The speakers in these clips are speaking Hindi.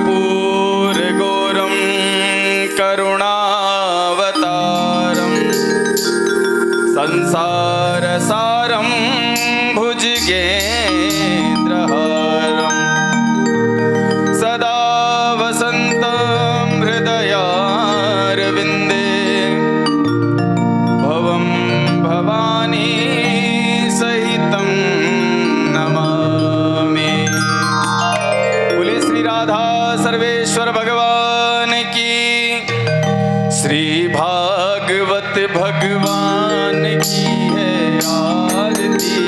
कर्पूरगौरं करुणावतारं संसारसारं भुजगेन्द्रहारं सदा वसन्तं हृदयारविन्दे भवं भवानी सहितं नमामि। बोले श्री राधा सर्वेश्वर भगवान की, श्री भागवत भगवान की है आरती।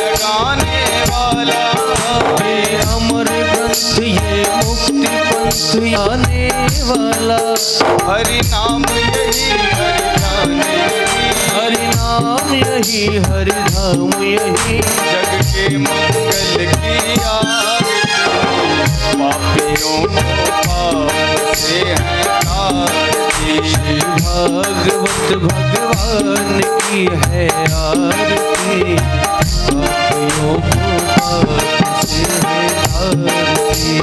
जगाने वाला ये अमर ग्रंथ, ये मुक्ति पंथ आने वाला। हरि नाम यही हरि ध्यान यही, हरि नाम यही हरि धाम यही, जग के मंगल की आरती। पापियों को पाप से है तारती। श्री भागवत भगवान की है आरती। पापियों को पाप से है तारती।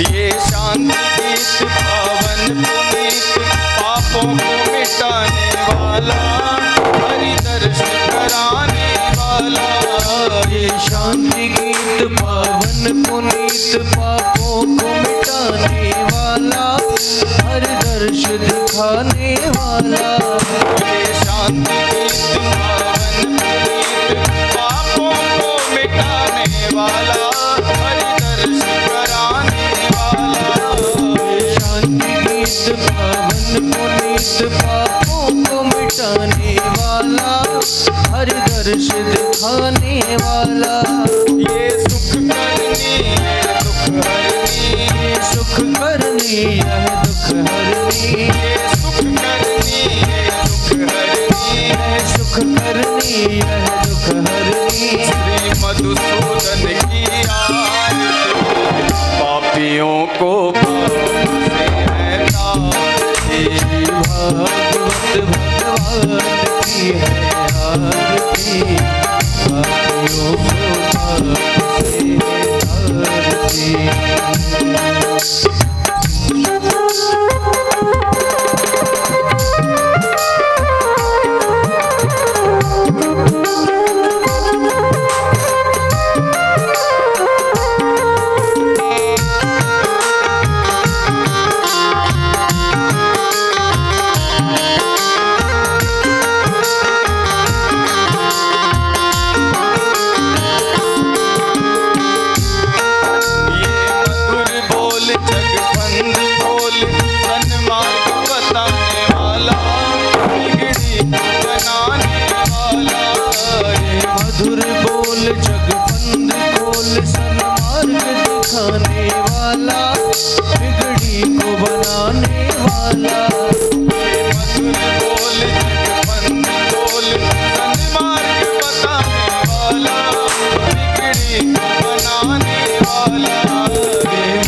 ये शांति गीत पावन पुनीत, पापों को मिटाने वाला, हरि दर्शन कराने वाला। ये शांति गीत पावन पुनीत, पापों को मिटाने वाला, हर दर्श दिखाने वाला। ये शांति गीत पावन पुनीत, पापों को मिटाने वाला, हरि दर्श कराने वाला। ये शांति गीत पावन पुनीत, पापों को मिटाने वाला, हर दर्श दिखाने वाला। ये सुख करनी है दुख हरनी, ये सुख करनी यह दुख हरनी, ये सुख करनी है दुख हरनी। यह सुख करनी यह दुख हरनी। श्री मधुसूदन की आरती, पापियों को पाप से है तारती। भागवत भगवान की है आरती। पापियों को पाप से तारती। मधुर बोल जगबंद खोल, सन्मार्ग दिखाने वाला, बिगड़ी को बनाने वाला। मधुर बोल जगबंद खोल, सन्मार्ग बताने वाला, बिगड़ी को बनाने वाला।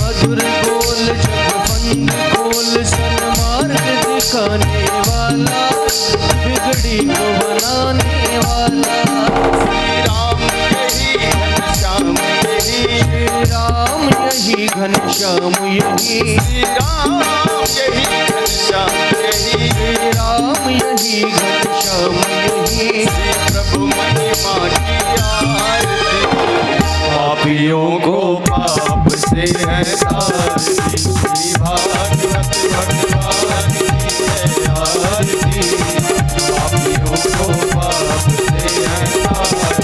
मधुर बोल जगबंद खोल, सन्मार्ग दिखाने वाला, बिगड़ी को बनाने वाला। श्री राम यही घनश्याम यही, श्री राम यही घनश्याम यही, श्री राम यही श्री राम यही घनश्याम यही। घनश्याम यही, श्री प्रभु महिमा की आरती, पापियों को पाप से है तारती। श्री भागवत भगवान की है आरती, पापियों को पाप से है तारती।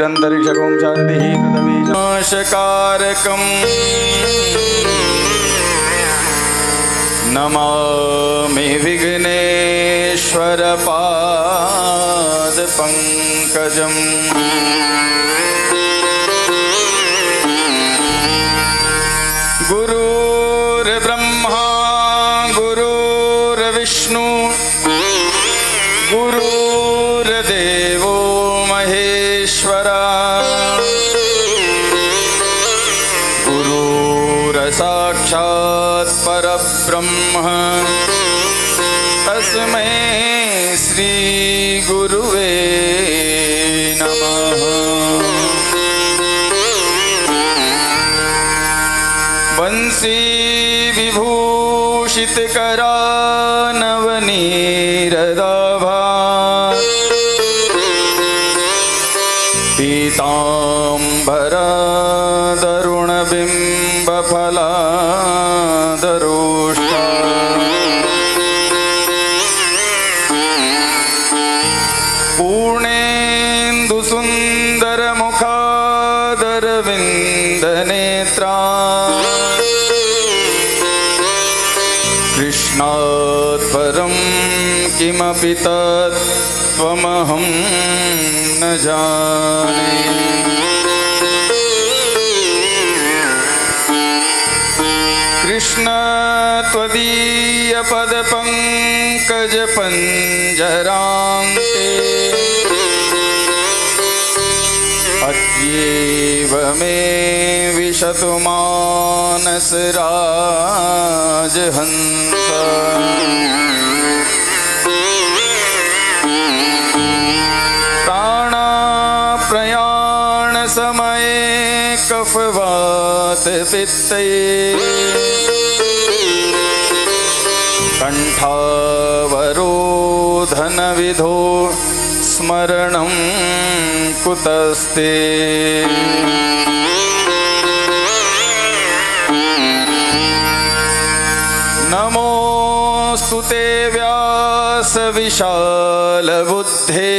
ज्योतिरंतरिक्षगों शांति पृथ्वी नाशकारकम नमामि विघ्नेश्वर पाद पंकजम। गुरुर्ब्रह्मा गुरुर्विष्णु गुरुर्देवो महेश्वरा गुरुर्साक्षात् परब्रह्म तस्मै श्री गुरुवे नमः। बंसी विभूषित करा नवनीरदाभा पीतांबरा दरुण बिंब फलादरुष्टा पूर्णेन्दु सुंदर मुखादर विंद नेत्रा कृष्णात् परं किमपि तत्त्वमहं न जाने। कृष्ण त्वदीय पद पंकज पंजरान्ते अद्येव मे विशतु मानस राजहंस। प्राणाप्रयाण समये कफवात पित्ते कंठावरोधन विधो स्मरणं कुतस्ते। नमोस्तु ते व्यास विशाल बुद्धे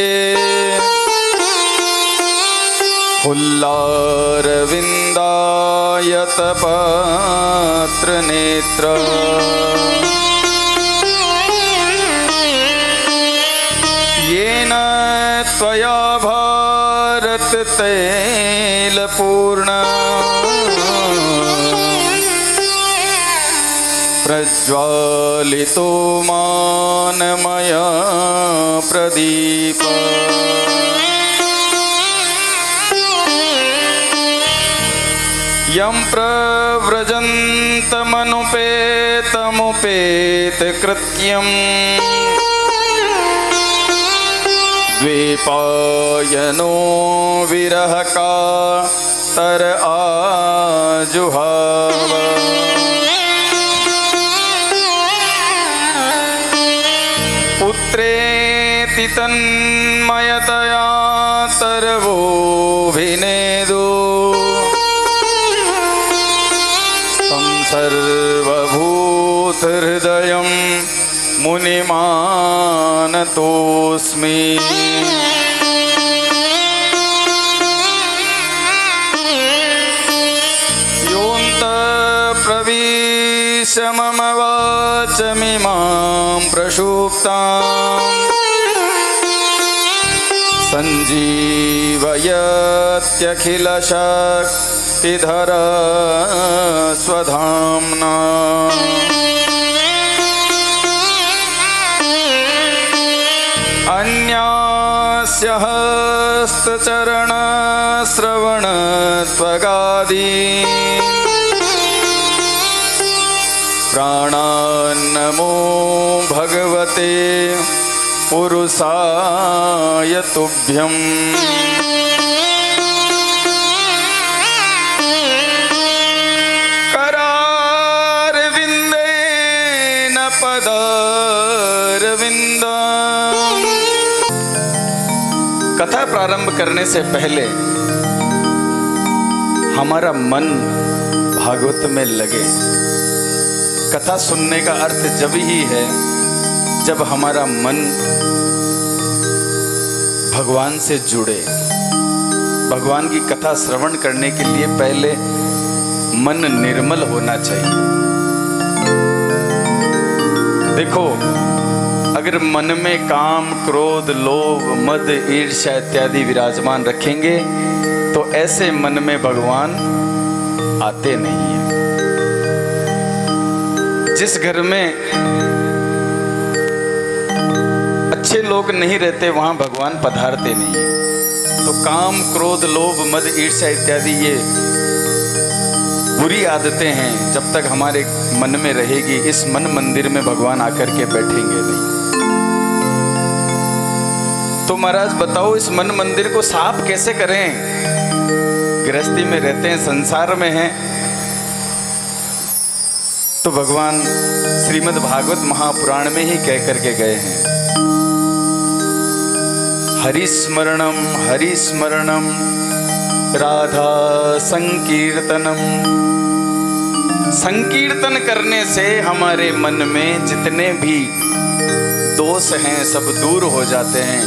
फुल्लारविन्दायत पत्र नेत्र। येन त्वया भारत तैलपूर्ण प्रज्वालितो मानमय प्रदीप। यं प्रव्रजन्तमनुपेतमुपेतकृत्यम् द्वैपायनो विरहकातर आजुहाव। पुत्रेति तन्मयतया तरवोऽभिनेदो तं सर्वभूतहृदयं मुनिमानतोऽस्मि। योऽन्तः प्रविश मम वाचमिमां प्रसुप्तां सञ्जीवयत्यखिलशक्तिधरा स्वधाम्ना। अन्यास्य हस्तचरणश्रवणत्वगादि प्राणान्नमो भगवते पुरुषाय तुभ्यम्। करारविन्देन पदारविन्दम्। कथा प्रारंभ करने से पहले हमारा मन भागवत में लगे। कथा सुनने का अर्थ जब ही है जब हमारा मन भगवान से जुड़े। भगवान की कथा श्रवण करने के लिए पहले मन निर्मल होना चाहिए। देखो, अगर मन में काम, क्रोध, लोभ, मद, ईर्ष्या इत्यादि विराजमान रखेंगे तो ऐसे मन में भगवान आते नहीं हैं। जिस घर में अच्छे लोग नहीं रहते वहां भगवान पधारते नहीं हैं। तो काम, क्रोध, लोभ, मद, ईर्ष्या इत्यादि ये बुरी आदतें हैं, जब तक हमारे मन में रहेगी इस मन मंदिर में भगवान आकर के बैठेंगे नहीं। तो महाराज बताओ, इस मन मंदिर को साफ कैसे करें? गृहस्थी में रहते हैं, संसार में हैं, तो भगवान श्रीमद् भागवत महापुराण में ही कह करके गए हैं, हरिस्मरणम हरिस्मरणम राधा संकीर्तनम। संकीर्तन करने से हमारे मन में जितने भी दोष हैं सब दूर हो जाते हैं,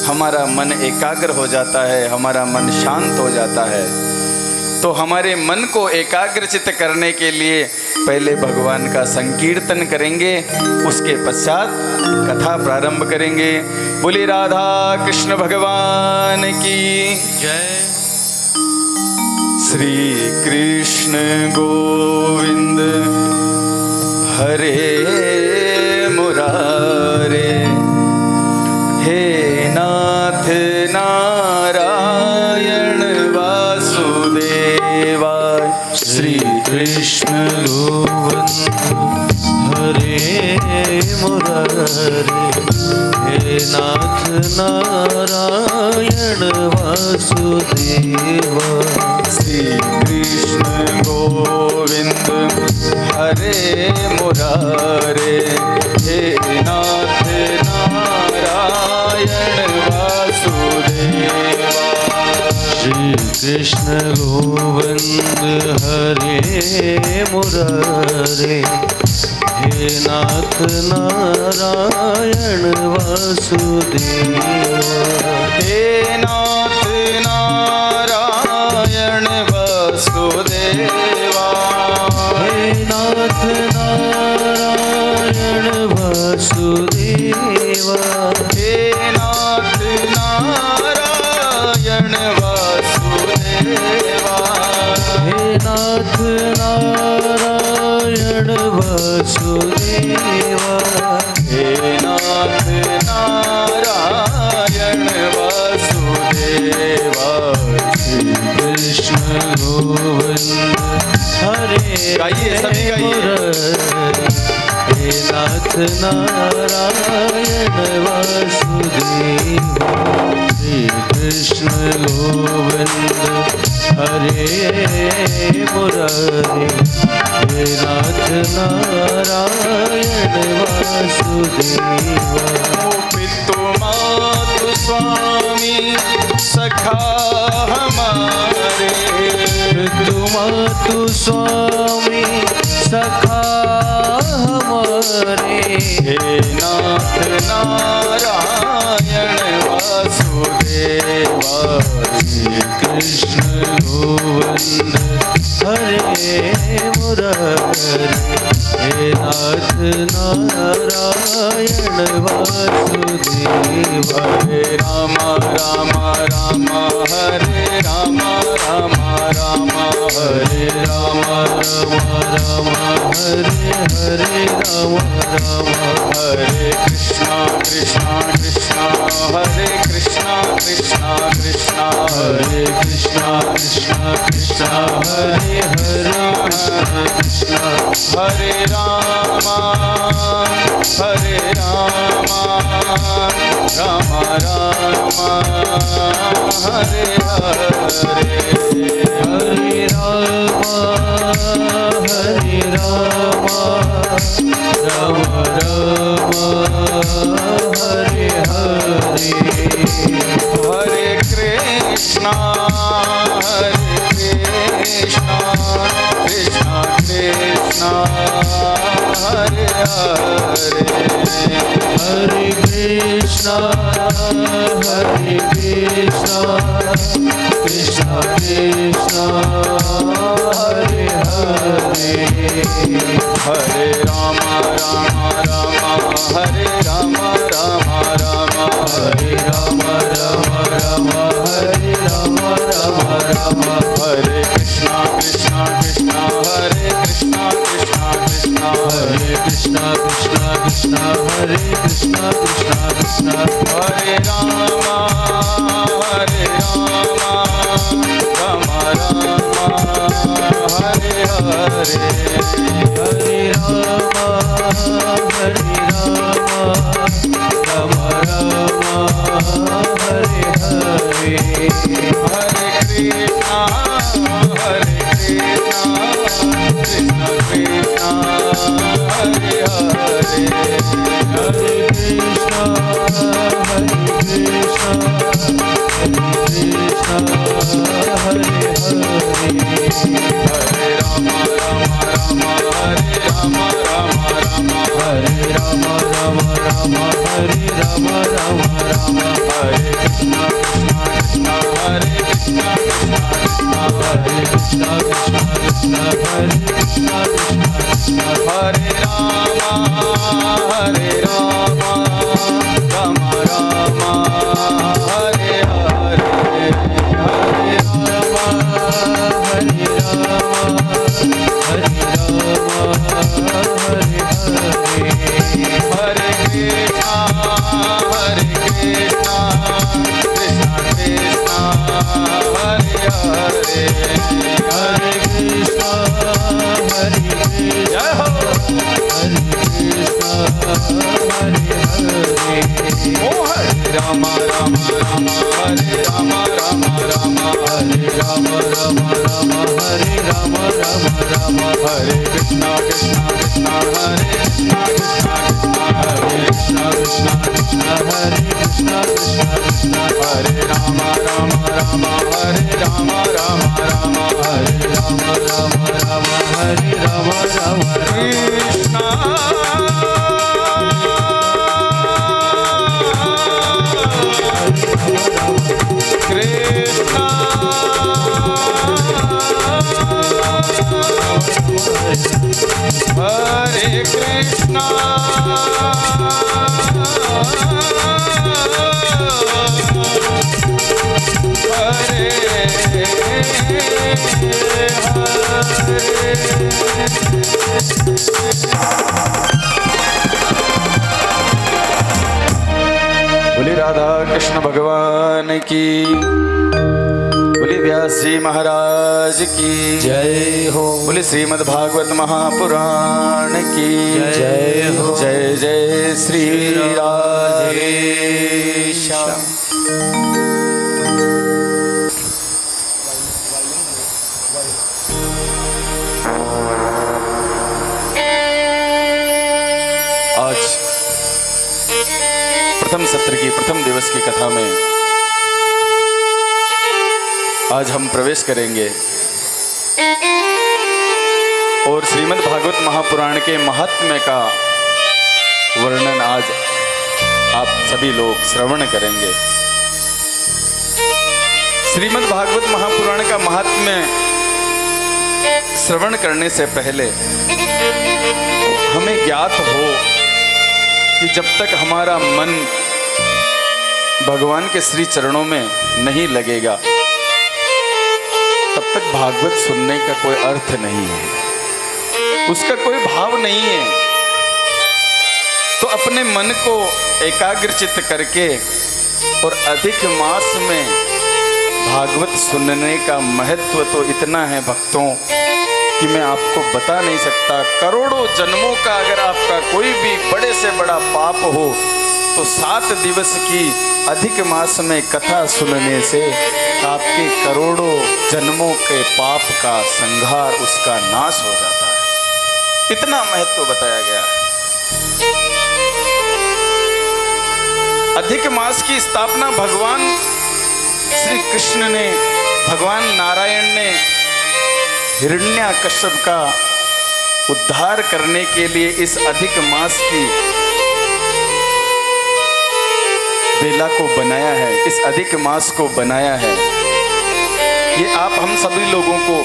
हमारा मन एकाग्र हो जाता है, हमारा मन शांत हो जाता है। तो हमारे मन को एकाग्रचित करने के लिए पहले भगवान का संकीर्तन करेंगे, उसके पश्चात कथा प्रारंभ करेंगे। बोले राधा कृष्ण भगवान की जय। श्री कृष्ण गोविंद हरे मुरारे, हे नाथ नारायण वासुदेवा। श्री कृष्ण गोविंद हरे मुरारे, हे नाथ नारायण वासुदेवा। श्री कृष्ण गोविंद हरे मुरारे, हे नाथ नारायण वासुदेवा। श्री कृष्ण गोविंद हरे मुरारे, हे नाथ नारायण वासुदेवा। हे नाथ नारायण वासुदेवा, हे नाथ नारायण वासुदेवा। हे नाथ नारायण वासुदेवा, हे नाथ नारायण वासुदेवा। हे नाथ नारायण वासुदेवा। श्री कृष्ण गोविंद हरे गाइए, सभी गाइए। मुरारे, हे नाथ नारायण वासुदेवा। श्री कृष्ण गोविंद हरे मुरारे, हे नाथ नारायण वासुदेवा। पितु मातु स्वामी सखा हमारे, पितु मातु स्वामी सखा हमारे। हे नाथ नारायण वासुदेवा। श्री कृष्ण गोविंद हरे मुरारे, हे नाथ नारायण वासुदेवा। हरे राम राम राम हरे राम राम राम हरे राम राम राम हरे हरे राम राम। हरे कृष्णा कृष्णा कृष्णा हरे कृष्णा कृष्णा कृष्णा हरे कृष्णा कृष्णा कृष्णा हरे हरे कृष्णा कृष्णा। हरे राम राम राम हरे हरे। हरे राम राम राम हरे हरे। हरे कृष्णा कृष्णा कृष्णा हरे हरे हरे कृष्णा कृष्णा कृष्णा हरे हरे हरे राम राम राम हरे राम राम राम हरे राम राम राम हरे राम राम राम हरे कृष्णा कृष्णा कृष्णा हरे कृष्णा कृष्णा कृष्णा हरे कृष्णा कृष्णा कृष्णा हरे कृष्णा कृष्णा कृष्णा हरे राम राम राम हरे हरे हरे राम राम राम हरे हरे हरे कृष्णा कृष्णा कृष्णा हरे हरे हरे कृष्णा हरे हरे हरे राम राम हरे राम हरे राम राम राम हरे राम राम राम हरे कृष्णा कृष्णा हरे कृष्णा कृष्णा हरे कृष्णा हरे कृष्णा हरे राम राम राम हरे हरे हरे हरे हरे कृष्णा कृष्णा कृष्णा हरे हरे हरे कृष्णा जय हो ओ हरे राम राम राम हरे राम राम राम हरे राम राम राम हरे राम राम राम हरे कृष्णा कृष्णा कृष्णा हरे कृष्णा कृष्णा कृष्णा हरे कृष्णा कृष्णा कृष्णा हरे राम राम राम हरे राम राम राम हरे राम राम राम हरे राम राम कृष्णा कृष्णा हरे कृष्णा बोले राधा कृष्ण भगवान की, बोले व्यास जी महाराज की जय हो। बोले श्रीमद् भागवत महापुराण की जय हो। जय जय श्री राधे श्याम। आज प्रथम सत्र की प्रथम दिवस की कथा में आज हम प्रवेश करेंगे और श्रीमद् भागवत महापुराण के महात्म्य का वर्णन आज आप सभी लोग श्रवण करेंगे। श्रीमद् भागवत महापुराण का महात्म्य श्रवण करने से पहले हमें ज्ञात हो कि जब तक हमारा मन भगवान के श्री चरणों में नहीं लगेगा तब तक भागवत सुनने का कोई अर्थ नहीं है, उसका कोई भाव नहीं है। तो अपने मन को एकाग्रचित्त करके और अधिक मास में भागवत सुनने का महत्व तो इतना है भक्तों कि मैं आपको बता नहीं सकता। करोड़ों जन्मों का अगर आपका कोई भी बड़े से बड़ा पाप हो तो 7 दिवस की अधिक मास में कथा सुनने से आपके करोड़ों जन्मों के पाप का संहार, उसका नाश हो जाता है। इतना महत्व बताया गया है। अधिक मास की स्थापना भगवान श्री कृष्ण ने, भगवान नारायण ने हिरण्याकश्यप का उद्धार करने के लिए इस अधिक मास की बेला को बनाया है, इस अधिक मास को बनाया है। ये आप हम सभी लोगों को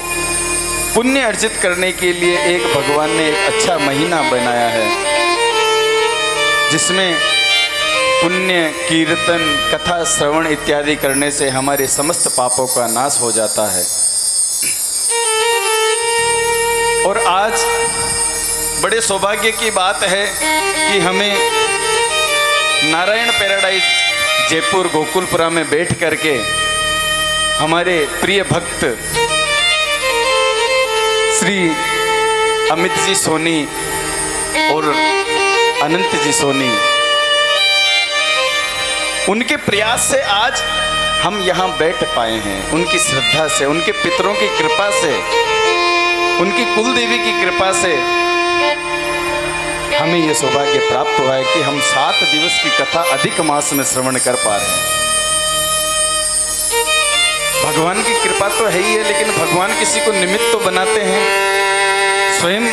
पुण्य अर्जित करने के लिए एक भगवान ने एक अच्छा महीना बनाया है, जिसमें पुण्य कीर्तन कथा श्रवण इत्यादि करने से हमारे समस्त पापों का नाश हो जाता है। और आज बड़े सौभाग्य की बात है कि हमें नारायण पैराडाइज जयपुर गोकुलपुरा में बैठ करके हमारे प्रिय भक्त श्री अमित जी सोनी और अनंत जी सोनी, उनके प्रयास से आज हम यहाँ बैठ पाए हैं। उनकी श्रद्धा से, उनके पितरों की कृपा से, उनकी कुल देवी की कृपा से हमें यह सौभाग्य प्राप्त हुआ है कि हम 7 दिवस की कथा अधिक मास में श्रवण कर पा रहे हैं। भगवान की कृपा तो है ही है, लेकिन भगवान किसी को निमित्त तो बनाते हैं, स्वयं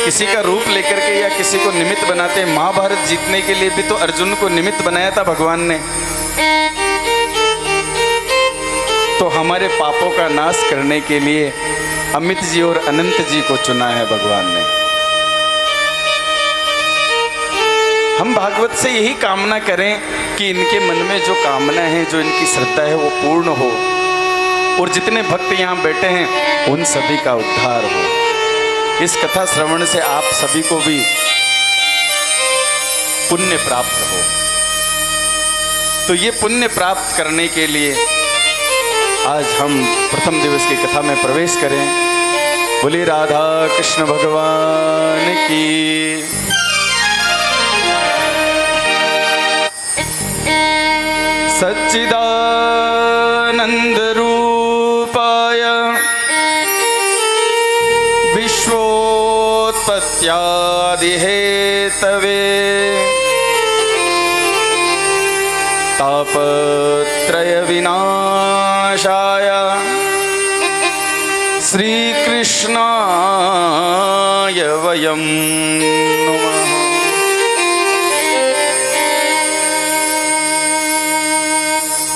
किसी का रूप लेकर के या किसी को निमित्त बनाते हैं। महाभारत जीतने के लिए भी तो अर्जुन को निमित्त बनाया था भगवान ने। तो हमारे पापों का नाश करने के लिए अमित जी और अनंत जी को चुना है भगवान ने। हम भागवत से यही कामना करें कि इनके मन में जो कामना है, जो इनकी श्रद्धा है, वो पूर्ण हो और जितने भक्त यहाँ बैठे हैं उन सभी का उद्धार हो। इस कथा श्रवण से आप सभी को भी पुण्य प्राप्त हो। तो ये पुण्य प्राप्त करने के लिए आज हम प्रथम दिवस की कथा में प्रवेश करें। बोले राधा कृष्ण भगवान की। सच्चिदानंद रूपाय विश्वोत्पत्त्यादि हेतवे तापत्रय विनाशाय श्री कृष्णाय वयं नमः।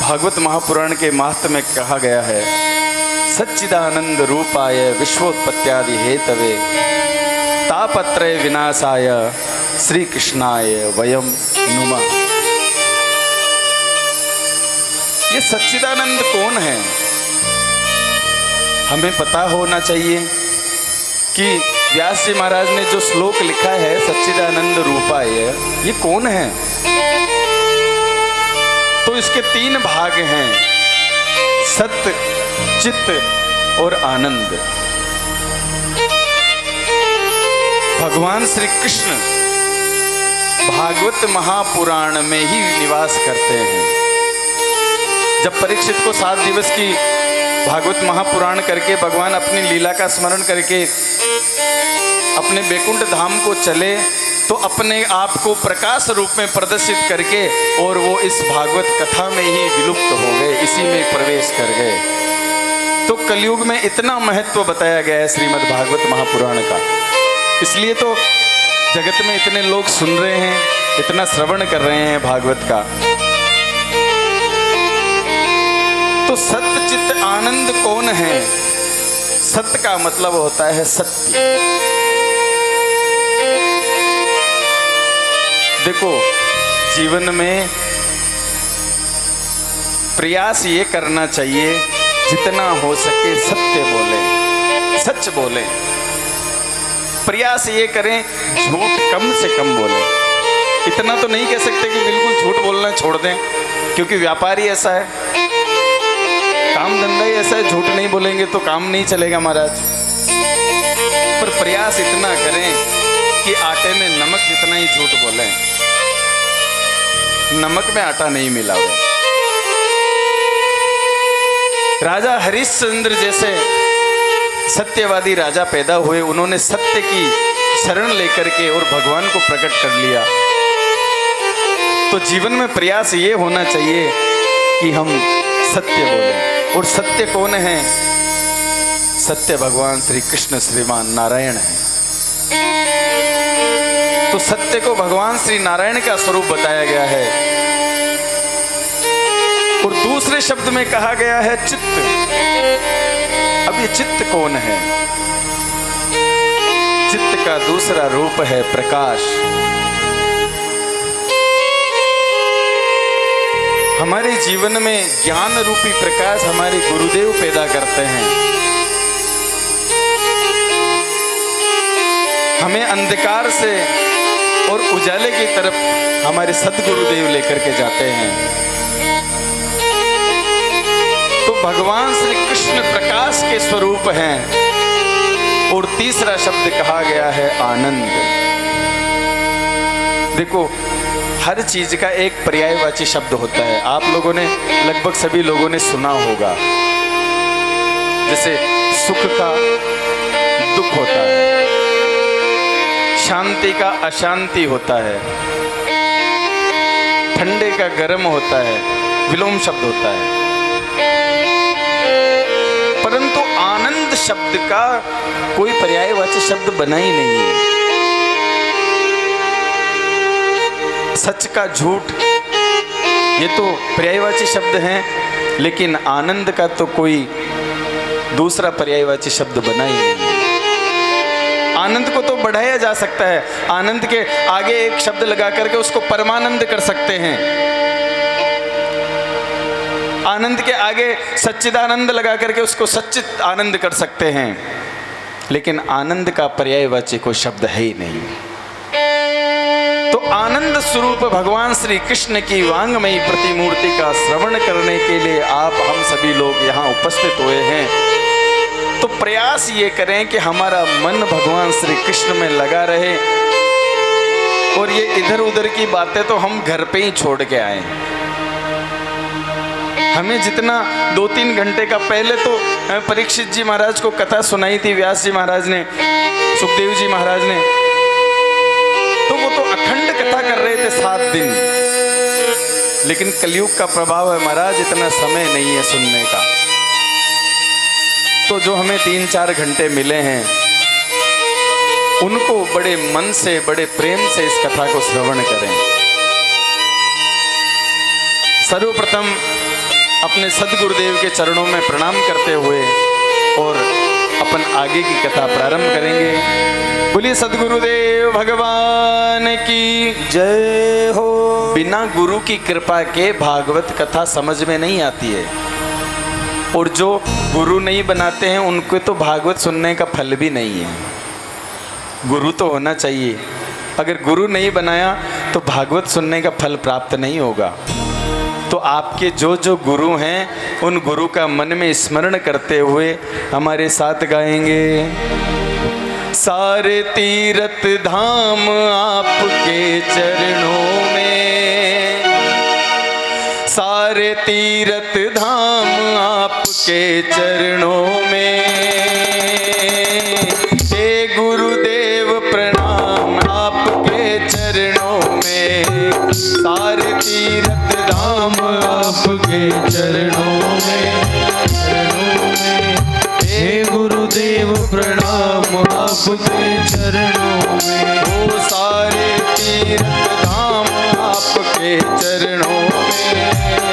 भागवत महापुराण के माहात्म्य में कहा गया है, सच्चिदानंद रूपाय विश्वोत्पत्त्यादि हेतवे तापत्रय विनाशाय श्री कृष्णाय वयं नुमः। ये सच्चिदानंद कौन है? हमें पता होना चाहिए कि व्यास जी महाराज ने जो श्लोक लिखा है सच्चिदानंद रूपाय, ये कौन है? तो इसके 3 भाग हैं, सत्य, चित्त और आनंद। भगवान श्री कृष्ण भागवत महापुराण में ही निवास करते हैं। जब परीक्षित को 7 दिवस की भागवत महापुराण करके भगवान अपनी लीला का स्मरण करके अपने बैकुंठ धाम को चले, तो अपने आप को प्रकाश रूप में प्रदर्शित करके और वो इस भागवत कथा में ही विलुप्त हो गए, इसी में प्रवेश कर गए। तो कलयुग में इतना महत्व बताया गया है श्रीमद् भागवत महापुराण का, इसलिए तो जगत में इतने लोग सुन रहे हैं, इतना श्रवण कर रहे हैं भागवत का। तो सत्य चित्त आनंद कौन है? सत्य का मतलब होता है सत्य। देखो, जीवन में प्रयास ये करना चाहिए जितना हो सके सत्य बोले, सच बोले। प्रयास ये करें झूठ कम से कम बोले। इतना तो नहीं कह सकते कि बिल्कुल झूठ बोलना छोड़ दें, क्योंकि व्यापार ही ऐसा है, काम धंधा ही ऐसा है, झूठ नहीं बोलेंगे तो काम नहीं चलेगा महाराज। पर प्रयास इतना करें कि आटे में नमक जितना ही झूठ बोलें, नमक में आटा नहीं मिलावे। राजा हरिश्चंद्र जैसे सत्यवादी राजा पैदा हुए, उन्होंने सत्य की शरण लेकर के और भगवान को प्रकट कर लिया। तो जीवन में प्रयास ये होना चाहिए कि हम सत्य बोलें। और सत्य कौन है? सत्य भगवान श्री कृष्ण श्रीमान नारायण है। तो सत्य को भगवान श्री नारायण का स्वरूप बताया गया है। और दूसरे शब्द में कहा गया है चित्त। अब ये चित्त कौन है? चित्त का दूसरा रूप है प्रकाश। हमारे जीवन में ज्ञान रूपी प्रकाश हमारे गुरुदेव पैदा करते हैं। हमें अंधकार से और उजाले की तरफ हमारे सद्गुरुदेव लेकर के जाते हैं। तो भगवान श्री कृष्ण प्रकाश के स्वरूप हैं। और तीसरा शब्द कहा गया है आनंद। देखो, हर चीज का एक पर्यायवाची शब्द होता है। आप लोगों ने, लगभग सभी लोगों ने सुना होगा, जैसे सुख का दुख होता है, शांति का अशांति होता है, ठंडे का गर्म होता है, विलोम शब्द होता है। परंतु आनंद शब्द का कोई पर्यायवाची शब्द बना ही नहीं है। सच का झूठ, ये तो पर्यायवाची शब्द हैं, लेकिन आनंद का तो कोई दूसरा पर्यायवाची शब्द बना ही नहीं है। आनंद को तो बढ़ाया जा सकता है, आनंद के आगे एक शब्द लगा करके उसको परमानंद कर सकते हैं। आनंद के आगे सच्चिदानंद लगा करके उसको सच्चित आनंद कर सकते हैं, लेकिन आनंद का पर्यायवाची कोई शब्द है ही नहीं। तो आनंद स्वरूप भगवान श्री कृष्ण की वांगमयी प्रतिमूर्ति का श्रवण करने के लिए आप हम सभी लोग यहाँ उपस्थित हुए हैं। तो प्रयास ये करें कि हमारा मन भगवान श्री कृष्ण में लगा रहे, और ये इधर उधर की बातें तो हम घर पे ही छोड़ के आए। हमें जितना 2-3 घंटे का पहले तो परीक्षित जी महाराज को कथा सुनाई थी, व्यास जी महाराज ने, सुखदेव जी महाराज ने, तो वो तो अखंड कथा कर रहे थे 7 दिन। लेकिन कलयुग का प्रभाव है महाराज, इतना समय नहीं है सुनने का। तो जो हमें 3-4 घंटे मिले हैं, उनको बड़े मन से, बड़े प्रेम से इस कथा को श्रवण करें। सर्वप्रथम अपने सद्गुरुदेव के चरणों में प्रणाम करते हुए और अपन आगे की कथा प्रारंभ करेंगे। बोलिए सद्गुरुदेव भगवान की जय हो। बिना गुरु की कृपा के भागवत कथा समझ में नहीं आती है, और जो गुरु नहीं बनाते हैं उनको तो भागवत सुनने का फल भी नहीं है। गुरु तो होना चाहिए, अगर गुरु नहीं बनाया तो भागवत सुनने का फल प्राप्त नहीं होगा। तो आपके जो जो गुरु हैं, उन गुरु का मन में स्मरण करते हुए हमारे साथ गाएंगे। सारे तीर्थ धाम आपके चरणों में, सारे तीर्थ धाम आपके चरणों में, हे गुरुदेव प्रणाम आपके चरणों में। सारे तीर्थ धाम आपके चरणों में, हे गुरुदेव प्रणाम आपके चरणों में। वो सारे तीर्थ धाम आपके चरणों में,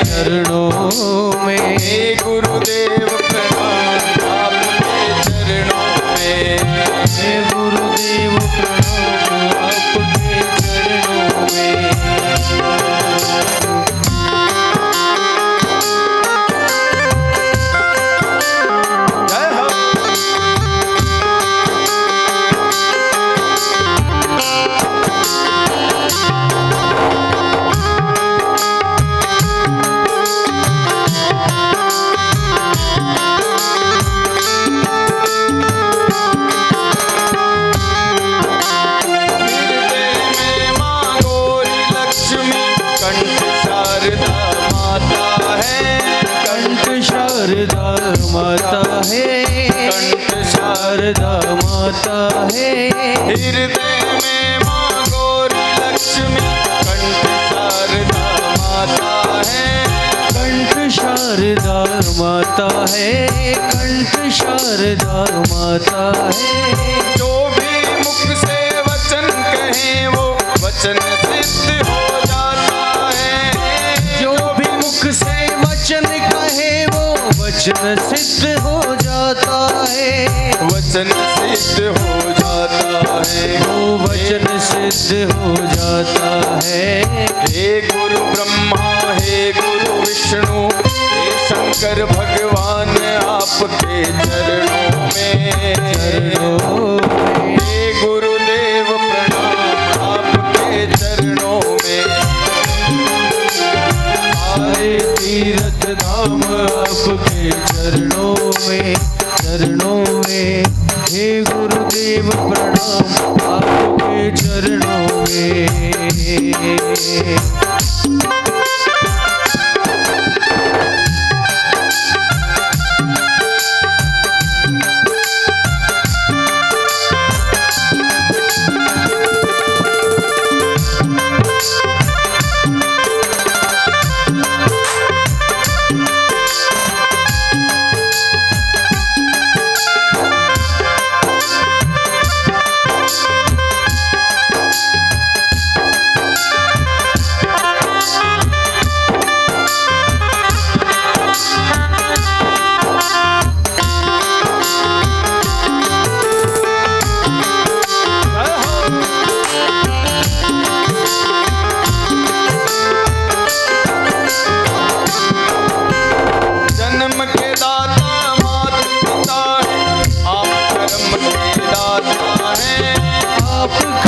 चरणों में, हे गुरुदेव प्रणाम आपके चरणों में, हे गुरुदेव प्रणाम आपके चरणों में। माता है, कंठ शारदा माता है। हृदय में माँ गौरी लक्ष्मी, कंठ शारदा माता है। कंठ शारदा माता है, कंठ शारदा माता है। जो भी मुख से वचन कहे वो वचन सिद्ध हो जाता है। जो भी मुख से वचन कहे वो वचन सिद्ध हो जाता है। वचन सिद्ध हो जाता है। वो वचन सिद्ध हो जाता है। हे गुरु ब्रह्मा, हे गुरु विष्णु, हे शंकर भगवान, आपके चरणों में हे गुरुदेव प्रणाम, आपके चरणों में आए तीर्थ धाम आपके चरणों में, चरणों में। हे गुरुदेव प्रणाम आपके चरणों में।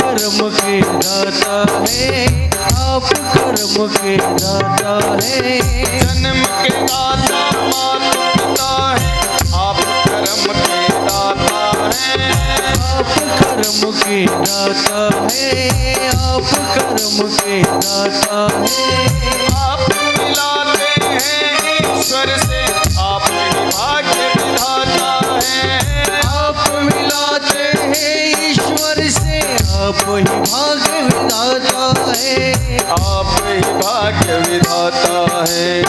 कर्म के दाता है, आप कर्म के दाता है। जन्म के दाता माता पिता है, आप कर्म के दाता है। आप कर्म के दाता है, आप कर्म के दाता है। आप मिलाते हैं ईश्वर से, आप ही भाग्य विधाता है। आप मिलाते हैं ईश्वर से, आप ही भाग्य विधाता है। आप ही भाग्य विधाता है।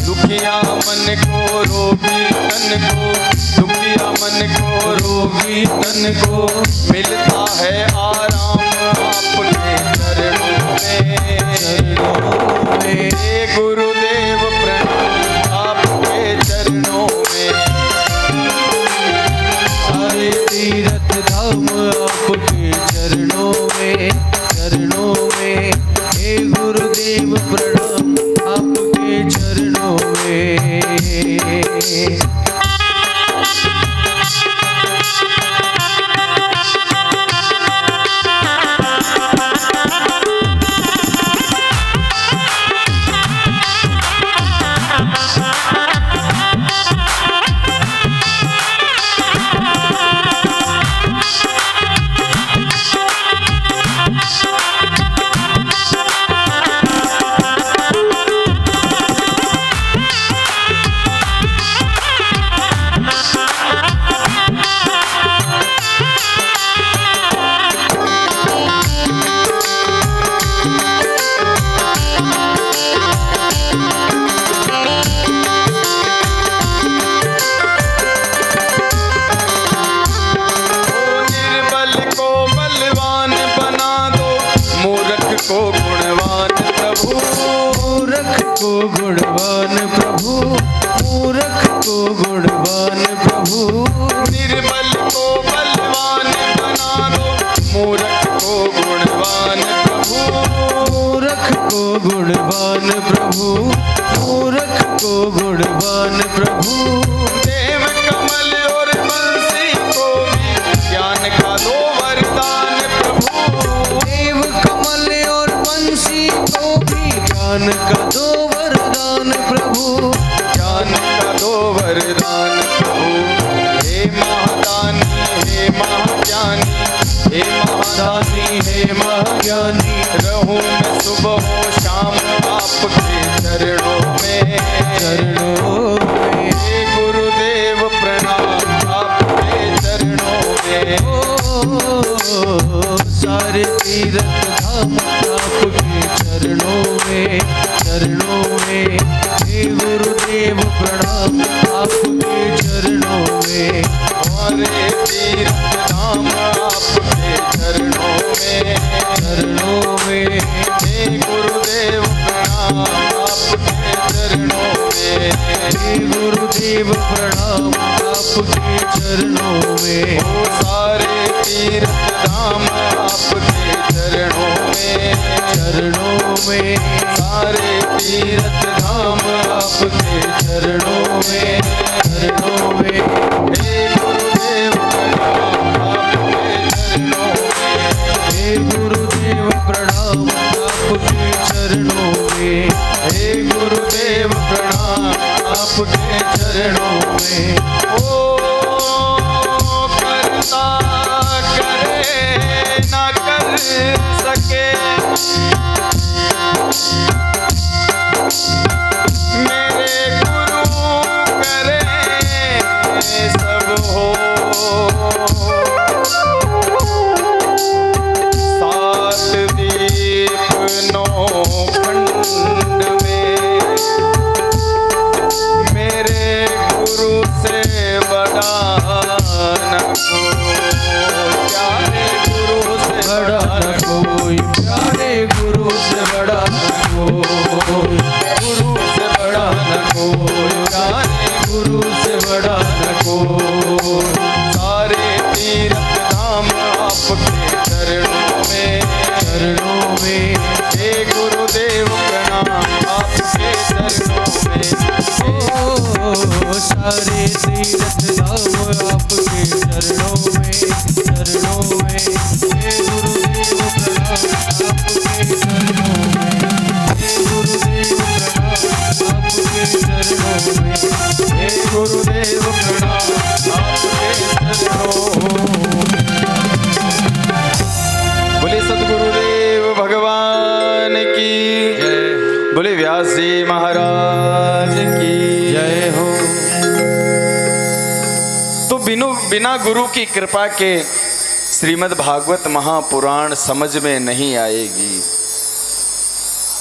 दुखिया मन को रोगी तन को, दुखिया मन को रोगी तन को मिलता है आराम आपके चरणों में। हे गुरुदेव प्रणाम आपके चरणों में। सारे तीर्थ धाम आपके चरणों में, चरणों में। हे गुरुदेव प्रणाम आपके चरणों में। को गुणवान प्रभु, मूर्ख को गुणवान प्रभु, मूर्ख को गुणवान प्रभु। निर्बल को बलवान बना दो, मूर्ख को गुणवान प्रभु। मूर्ख को गुणवान प्रभु, मूर्ख को गुणवान प्रभु। देव कमल और बंसी को भी ज्ञान का दो वरदान प्रभु। देव कमल और बंसी को भी ज्ञान का दो वरदान प्रभु, ज्ञान का दो वरदान प्रभु। हे महादानी, हे महाज्ञानी, हे महादानी, हे महाज्ञानी। रहूं मैं सुबह हो शाम आपके चरणों में, चरणों में। हे गुरुदेव प्रणाम आपके चरणों में। सारे तीर्थ धाम आपके चरणों में, चरणों में। हे गुरुदेव प्रणाम आपके चरणों में। हमारे तीर्थ धाम आपके चरणों में, चरणों में। गुरुदेव प्रणाम आपके चरणों में। ओ सारे तीर्थ धाम आपके चरणों में, चरणों में सारे तीर्थ धाम आपके चरणों में, चरणों में हे गुरुदेव प्रणाम आपके चरणों में, हे गुरुदेव प्रणाम आपके चरणों में। हे गुरुदेव प्रणाम आपके चरणों में। ओ करता करे ना कर सके, मेरे गुरु करे सब हो, सात दीप नौ खंड में, मेरे गुरु से बड़ा न कोई, प्यारे गुरु से बड़ा न कोई, प्यारे गुरु से बड़ा न कोई, गुरु से बड़ा न कोई, प्यारे गुरु से बड़ा न कोई। सारे तीर्थ धाम आपके चरणों में, चरणों में हे गुरुदेव प्रणाम आपके चरणों में। ओ सारे तीर्थ धाम आपके चरणों में, चरणों में हे गुरुदेव प्रणाम आपके चरणों में, हे गुरुदेव प्रणाम आपके चरणों में, हे गुरुदेव प्रणाम आपके चरणों में। बोले सद्गुरुदेव भगवान की जय, बोले व्यास जी महाराज की जय हो। तो बिना गुरु की कृपा के श्रीमद् भागवत महापुराण समझ में नहीं आएगी।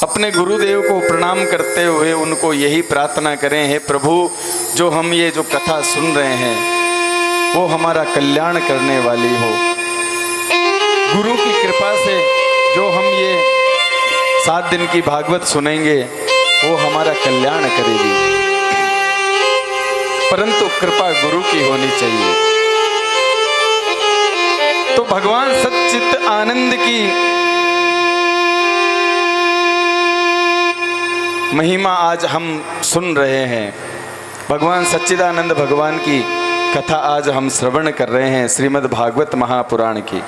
अपने गुरुदेव को प्रणाम करते हुए उनको यही प्रार्थना करें, हे प्रभु जो हम ये जो कथा सुन रहे हैं वो हमारा कल्याण करने वाली हो। गुरु की कृपा से जो हम ये 7 दिन की भागवत सुनेंगे वो हमारा कल्याण करेगी, परंतु कृपा गुरु की होनी चाहिए। तो भगवान सच्चित आनंद की महिमा आज हम सुन रहे हैं। भगवान सच्चिदानंद भगवान की कथा आज हम श्रवण कर रहे हैं श्रीमद् भागवत महापुराण की।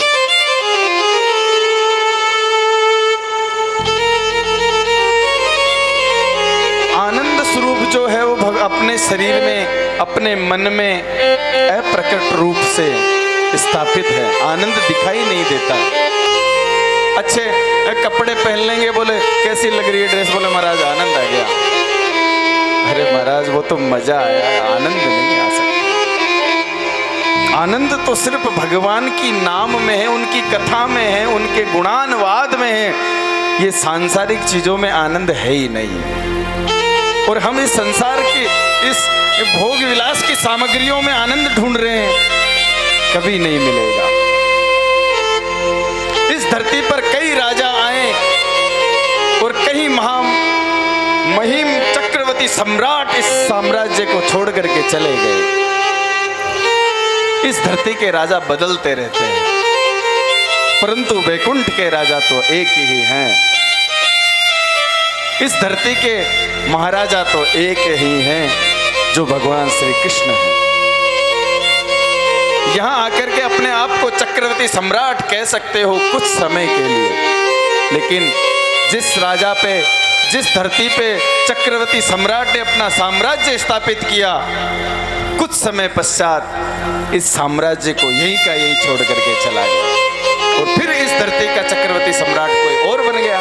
आनंद स्वरूप जो है वो अपने शरीर में, अपने मन में अप्रकट रूप से स्थापित है। आनंद दिखाई नहीं देता। अच्छे कपड़े पहन लेंगे, बोले कैसी लग रही है ड्रेस, बोले महाराज आनंद आ गया। अरे महाराज वो तो मजा आया, आनंद नहीं आ सकता। आनंद तो सिर्फ भगवान की नाम में है, उनकी कथा में है, उनके गुणानुवाद में है। ये सांसारिक चीजों में आनंद है ही नहीं। और हम इस संसार की इस भोग विलास की सामग्रियों में आनंद ढूंढ रहे हैं, कभी नहीं मिलेगा। इस धरती पर कई राजा आए और कई महिम चक्रवर्ती सम्राट इस साम्राज्य को छोड़ करके चले गए। इस धरती के राजा बदलते रहते हैं, परंतु वैकुंठ के राजा तो एक ही हैं। इस धरती के महाराजा तो एक ही हैं, जो भगवान श्री कृष्ण हैं। यहाँ आकर के अपने आप को चक्रवर्ती सम्राट कह सकते हो कुछ समय के लिए, लेकिन जिस राजा पे, जिस धरती पे चक्रवर्ती सम्राट ने अपना साम्राज्य स्थापित किया, कुछ समय पश्चात इस साम्राज्य को यहीं का यहीं छोड़ करके चला गया और फिर इस धरती का चक्रवर्ती सम्राट कोई और बन गया।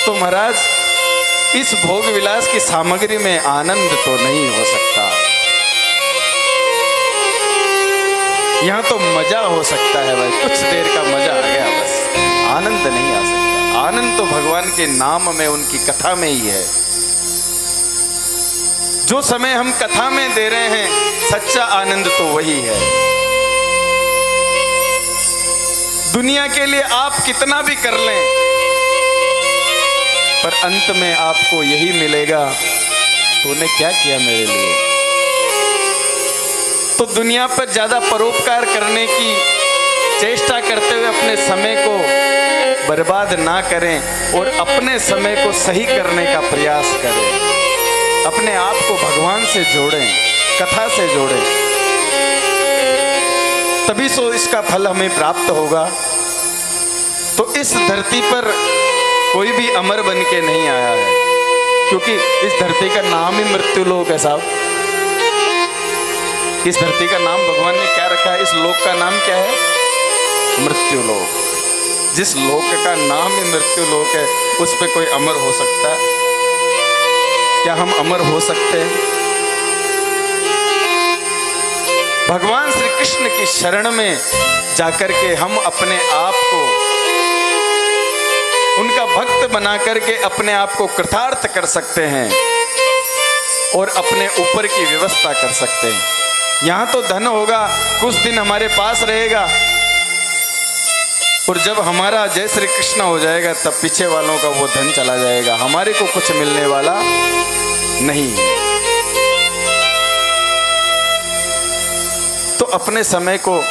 तो महाराज इस भोग विलास की सामग्री में आनंद तो नहीं हो सकता। यहाँ तो मजा हो सकता है भाई, कुछ देर का मजा आ गया, बस आनंद नहीं आ सकता। आनंद तो भगवान के नाम में, उनकी कथा में ही है। जो समय हम कथा में दे रहे हैं, सच्चा आनंद तो वही है। दुनिया के लिए आप कितना भी कर लें, पर अंत में आपको यही मिलेगा तूने क्या किया मेरे लिए। तो दुनिया पर ज्यादा परोपकार करने की चेष्टा करते हुए अपने समय को बर्बाद ना करें और अपने समय को सही करने का प्रयास करें। अपने आप को भगवान से जोड़ें, कथा से जोड़ें, तभी सो इसका फल हमें प्राप्त होगा। तो इस धरती पर कोई भी अमर बन के नहीं आया है, क्योंकि इस धरती का नाम ही मृत्यु लोक है साहब। इस धरती का नाम भगवान ने क्या रखा है? इस लोक का नाम क्या है? मृत्यु लोक। जिस लोक का नाम ही मृत्यु लोक है, उस पे कोई अमर हो सकता है? क्या हम अमर हो सकते हैं? भगवान श्री कृष्ण की शरण में जाकर के हम अपने आप को उनका भक्त बना करके अपने आप को कृतार्थ कर सकते हैं और अपने ऊपर की व्यवस्था कर सकते हैं। यहाँ तो धन होगा, कुछ दिन हमारे पास रहेगा, और जब हमारा जय श्री कृष्ण हो जाएगा तब पीछे वालों का वो धन चला जाएगा, हमारे को कुछ मिलने वाला नहीं है। तो अपने समय को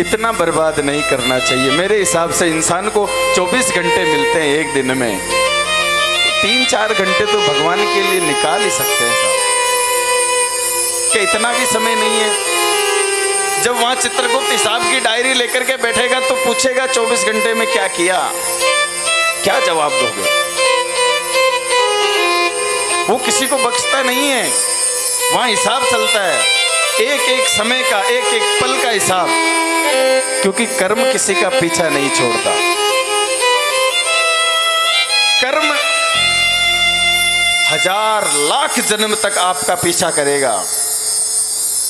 इतना बर्बाद नहीं करना चाहिए। मेरे हिसाब से इंसान को 24 घंटे मिलते हैं एक दिन में, 3-4 घंटे तो भगवान के लिए निकाल ही सकते हैं साहब। क्या इतना भी समय नहीं है? जब वहां चित्रगुप्त हिसाब की डायरी लेकर के बैठेगा तो पूछेगा 24 घंटे में क्या किया, क्या जवाब दोगे? वो किसी को बख्शता नहीं है, वहां हिसाब चलता है, एक एक समय का, एक एक पल का हिसाब, क्योंकि कर्म किसी का पीछा नहीं छोड़ता। कर्म 1000 लाख जन्म तक आपका पीछा करेगा,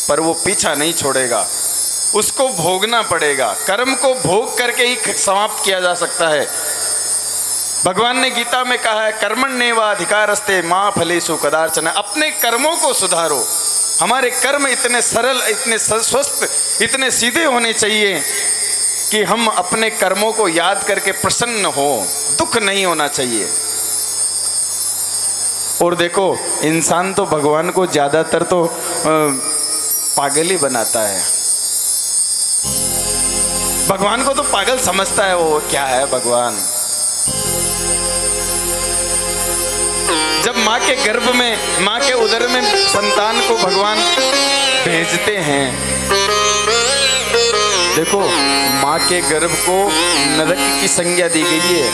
पर वो पीछा नहीं छोड़ेगा, उसको भोगना पड़ेगा। कर्म को भोग करके ही समाप्त किया जा सकता है। भगवान ने गीता में कहा है, कर्मण्येवाधिकारस्ते मा फलेषु कदाचन। अपने कर्मों को सुधारो। हमारे कर्म इतने सरल, इतने स्वस्थ, इतने सीधे होने चाहिए कि हम अपने कर्मों को याद करके प्रसन्न हो, दुख नहीं होना चाहिए। और देखो, इंसान तो भगवान को ज्यादातर तो पागल ही बनाता है। भगवान को तो पागल समझता है। वो क्या है भगवान? जब माँ के गर्भ में, माँ के उदर में संतान को भगवान भेजते हैं, देखो माँ के गर्भ को नरक की संज्ञा दी गई है,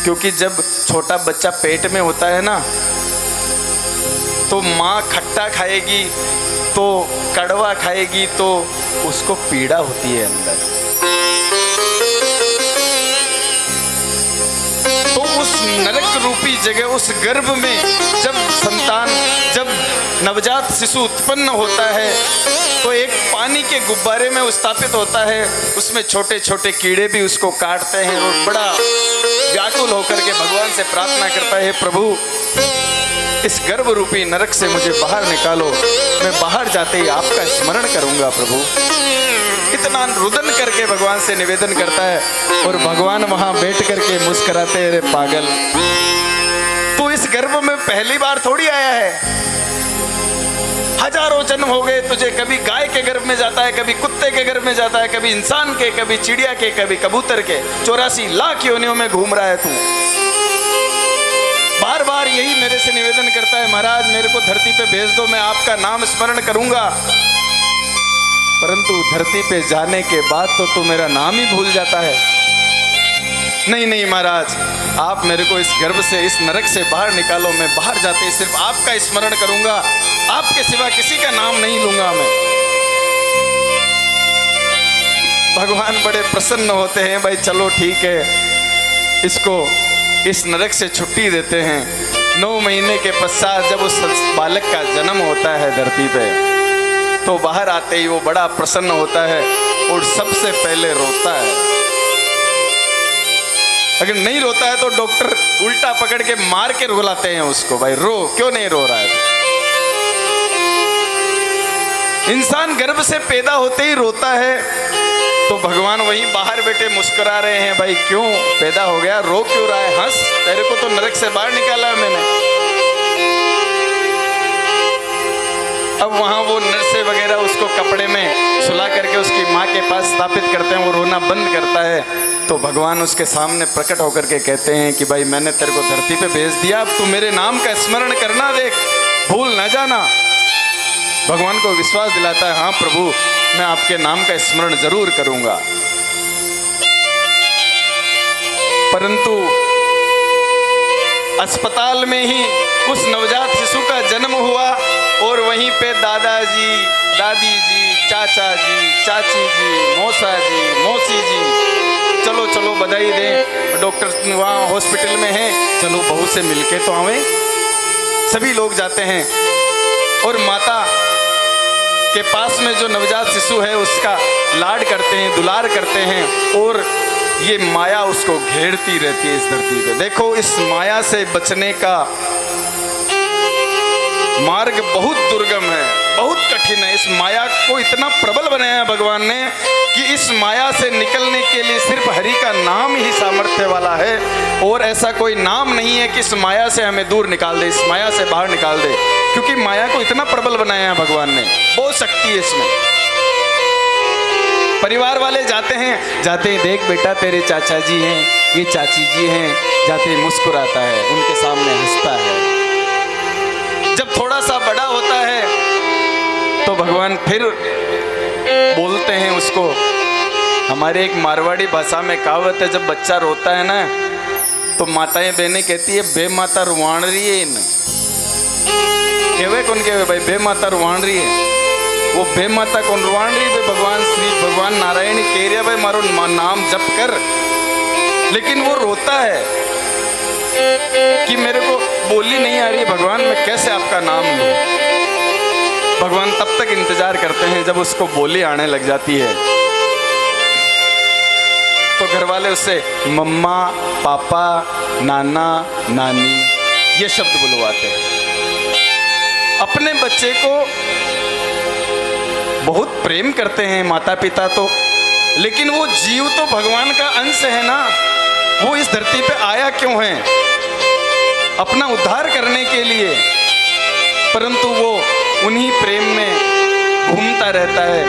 क्योंकि जब छोटा बच्चा पेट में होता है ना, तो माँ खट्टा खाएगी तो कड़वा खाएगी तो उसको पीड़ा होती है अंदर। तो उस नरक रूपी जगह, उस गर्भ में जब नवजात शिशु उत्पन्न होता है तो एक पानी के गुब्बारे में स्थापित होता है, उसमें छोटे छोटे कीड़े भी उसको काटते हैं और बड़ा व्याकुल होकर के भगवान से प्रार्थना करता है, प्रभु इस गर्भ रूपी नरक से मुझे बाहर निकालो, मैं बाहर जाते ही आपका स्मरण करूंगा प्रभु। इतना रुदन करके भगवान से निवेदन करता है, और भगवान वहां बैठ करके मुस्कुराते, अरे पागल, तू इस गर्भ में पहली बार थोड़ी आया है, हजारों जन्म हो गए तुझे। कभी गाय के गर्भ में जाता है, कभी कुत्ते के गर्भ में जाता है, कभी इंसान के, कभी चिड़िया के, कभी कबूतर के। 84 लाख योनियों में घूम रहा है तू। बार बार यही मेरे से निवेदन करता है, महाराज मेरे को धरती पे भेज दो, मैं आपका नाम स्मरण करूंगा। परंतु धरती पे जाने के बाद तो तू मेरा नाम ही भूल जाता है। नहीं नहीं महाराज, आप मेरे को इस गर्भ से, इस नरक से बाहर निकालो, मैं बाहर जाते ही सिर्फ आपका स्मरण करूंगा, आपके सिवा किसी का नाम नहीं लूंगा मैं। भगवान बड़े प्रसन्न होते हैं, भाई चलो ठीक है, इसको इस नरक से छुट्टी देते हैं। 9 महीने के पश्चात जब उस बालक का जन्म होता है धरती पे, तो बाहर आते ही वो बड़ा प्रसन्न होता है और सबसे पहले रोता है। अगर नहीं रोता है तो डॉक्टर उल्टा पकड़ के मार के रुलाते हैं उसको, भाई रो, क्यों नहीं रो रहा है? इंसान गर्भ से पैदा होते ही रोता है, तो भगवान वहीं बाहर बैठे मुस्कुरा रहे हैं, भाई क्यों पैदा हो गया, रो क्यों रहा है, हंस, तेरे को तो नरक से बाहर निकाला है मैंने। अब वहां वो नर्से वगैरह उसको कपड़े में सुला करके उसकी माँ के पास स्थापित करते हैं, वो रोना बंद करता है। तो भगवान उसके सामने प्रकट होकर के कहते हैं कि भाई मैंने तेरे को धरती पे भेज दिया, अब तू मेरे नाम का स्मरण करना, देख भूल ना जाना। भगवान को विश्वास दिलाता है, हाँ प्रभु मैं आपके नाम का स्मरण जरूर करूंगा। परंतु अस्पताल में ही उस नवजात शिशु का जन्म हुआ और वहीं पे दादाजी, दादी जी, चाचा जी, चाची जी, मौसा जी, मौसी जी, चलो चलो बधाई दें, डॉक्टर वहाँ हॉस्पिटल में हैं, चलो बहू से मिलके तो आवें। सभी लोग जाते हैं और माता के पास में जो नवजात शिशु है उसका लाड करते हैं, दुलार करते हैं, और ये माया उसको घेरती रहती है इस धरती पे। देखो इस माया से बचने का मार्ग बहुत दुर्गम है, बहुत कठिन है। इस माया को इतना प्रबल बनाया है भगवान ने कि इस माया से निकलने के लिए सिर्फ हरि का नाम ही सामर्थ्य वाला है, और ऐसा कोई नाम नहीं है कि इस माया से हमें दूर निकाल दे, इस माया से बाहर निकाल दे, क्योंकि माया को इतना प्रबल बनाया है भगवान ने, बहुत शक्ति है इसमें। परिवार वाले जाते हैं, देख बेटा तेरे चाचा जी हैं, ये चाची जी हैं, जाते ही मुस्कुराता है, उनके सामने हंसता है। जब थोड़ा सा बड़ा होता है तो भगवान फिर बोलते हैं उसको। हमारे एक मारवाड़ी भाषा में कहावत है, जब बच्चा रोता है ना तो माताएं बहनें कहती है बे माता रुवाण रही है इन, कहवे कौन कहवे भाई बे माता रुवाण रही है, वो बे माता कौन रुवाण रही है, भगवान श्री भगवान नारायण कह रहे भाई मारो नाम जप कर, लेकिन वो रोता है कि मेरे को बोली नहीं आ रही है भगवान, मैं कैसे आपका नाम लूं। भगवान तब तक इंतजार करते हैं जब उसको बोली आने लग जाती है, तो घर वाले उससे मम्मा, पापा, नाना, नानी ये शब्द बुलवाते हैं। अपने बच्चे को बहुत प्रेम करते हैं माता पिता तो, लेकिन वो जीव तो भगवान का अंश है ना, वो इस धरती पे आया क्यों है, अपना उद्धार करने के लिए, परंतु वो उन्हीं प्रेम में घूमता रहता है।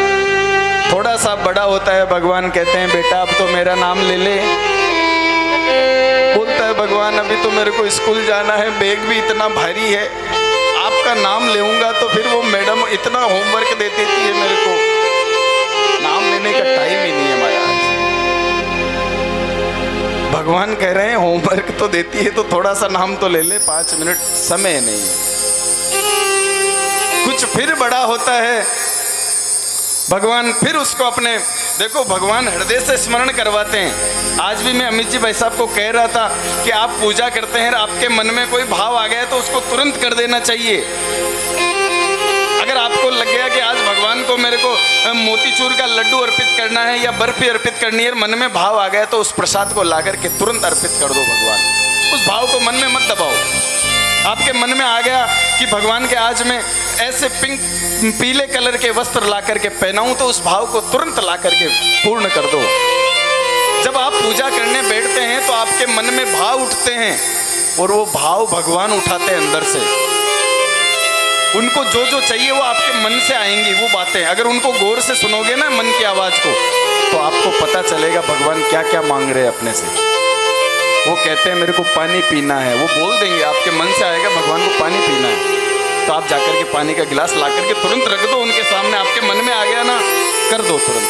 थोड़ा सा बड़ा होता है, भगवान कहते हैं बेटा अब तो मेरा नाम ले ले। बोलता है भगवान अभी तो मेरे को स्कूल जाना है, बैग भी इतना भारी है, आपका नाम लेऊंगा तो फिर वो मैडम इतना होमवर्क दे देती है, मेरे को नाम लेने का टाइम ही नहीं है महाराज। भगवान कह रहे हैं होमवर्क तो देती है तो थोड़ा सा नाम तो ले ले, 5 मिनट समय नहीं है। कुछ फिर बड़ा होता है, भगवान फिर उसको अपने, देखो भगवान हृदय से स्मरण करवाते हैं। आज भी मैं अमित जी भाई साहब को कह रहा था कि आप पूजा करते हैं, आपके मन में कोई भाव आ गया तो उसको तुरंत कर देना चाहिए। अगर आपको लग गया कि आज भगवान को मेरे को मोतीचूर का लड्डू अर्पित करना है या बर्फी अर्पित करनी है, मन में भाव आ गया तो उस प्रसाद को ला करके तुरंत अर्पित कर दो भगवान। उस भाव को मन में मत दबाओ। आपके मन में आ गया कि भगवान के आज मैं ऐसे पीले कलर के वस्त्र ला करके पहनाऊं, तो उस भाव को तुरंत ला करके पूर्ण कर दो। जब आप पूजा करने बैठते हैं तो आपके मन में भाव उठते हैं और वो भाव भगवान उठाते हैं अंदर से। उनको जो जो चाहिए वो आपके मन से आएंगी वो बातें। अगर उनको गौर से सुनोगे ना मन की आवाज को, तो आपको पता चलेगा भगवान क्या क्या मांग रहे हैं अपने से। वो कहते हैं मेरे को पानी पीना है, वो बोल देंगे, आपके मन से आएगा भगवान को पानी पीना है, तो आप जाकर के पानी का गिलास ला करके तुरंत रख दो उनके सामने। आपके मन में आ गया ना, कर दो तुरंत।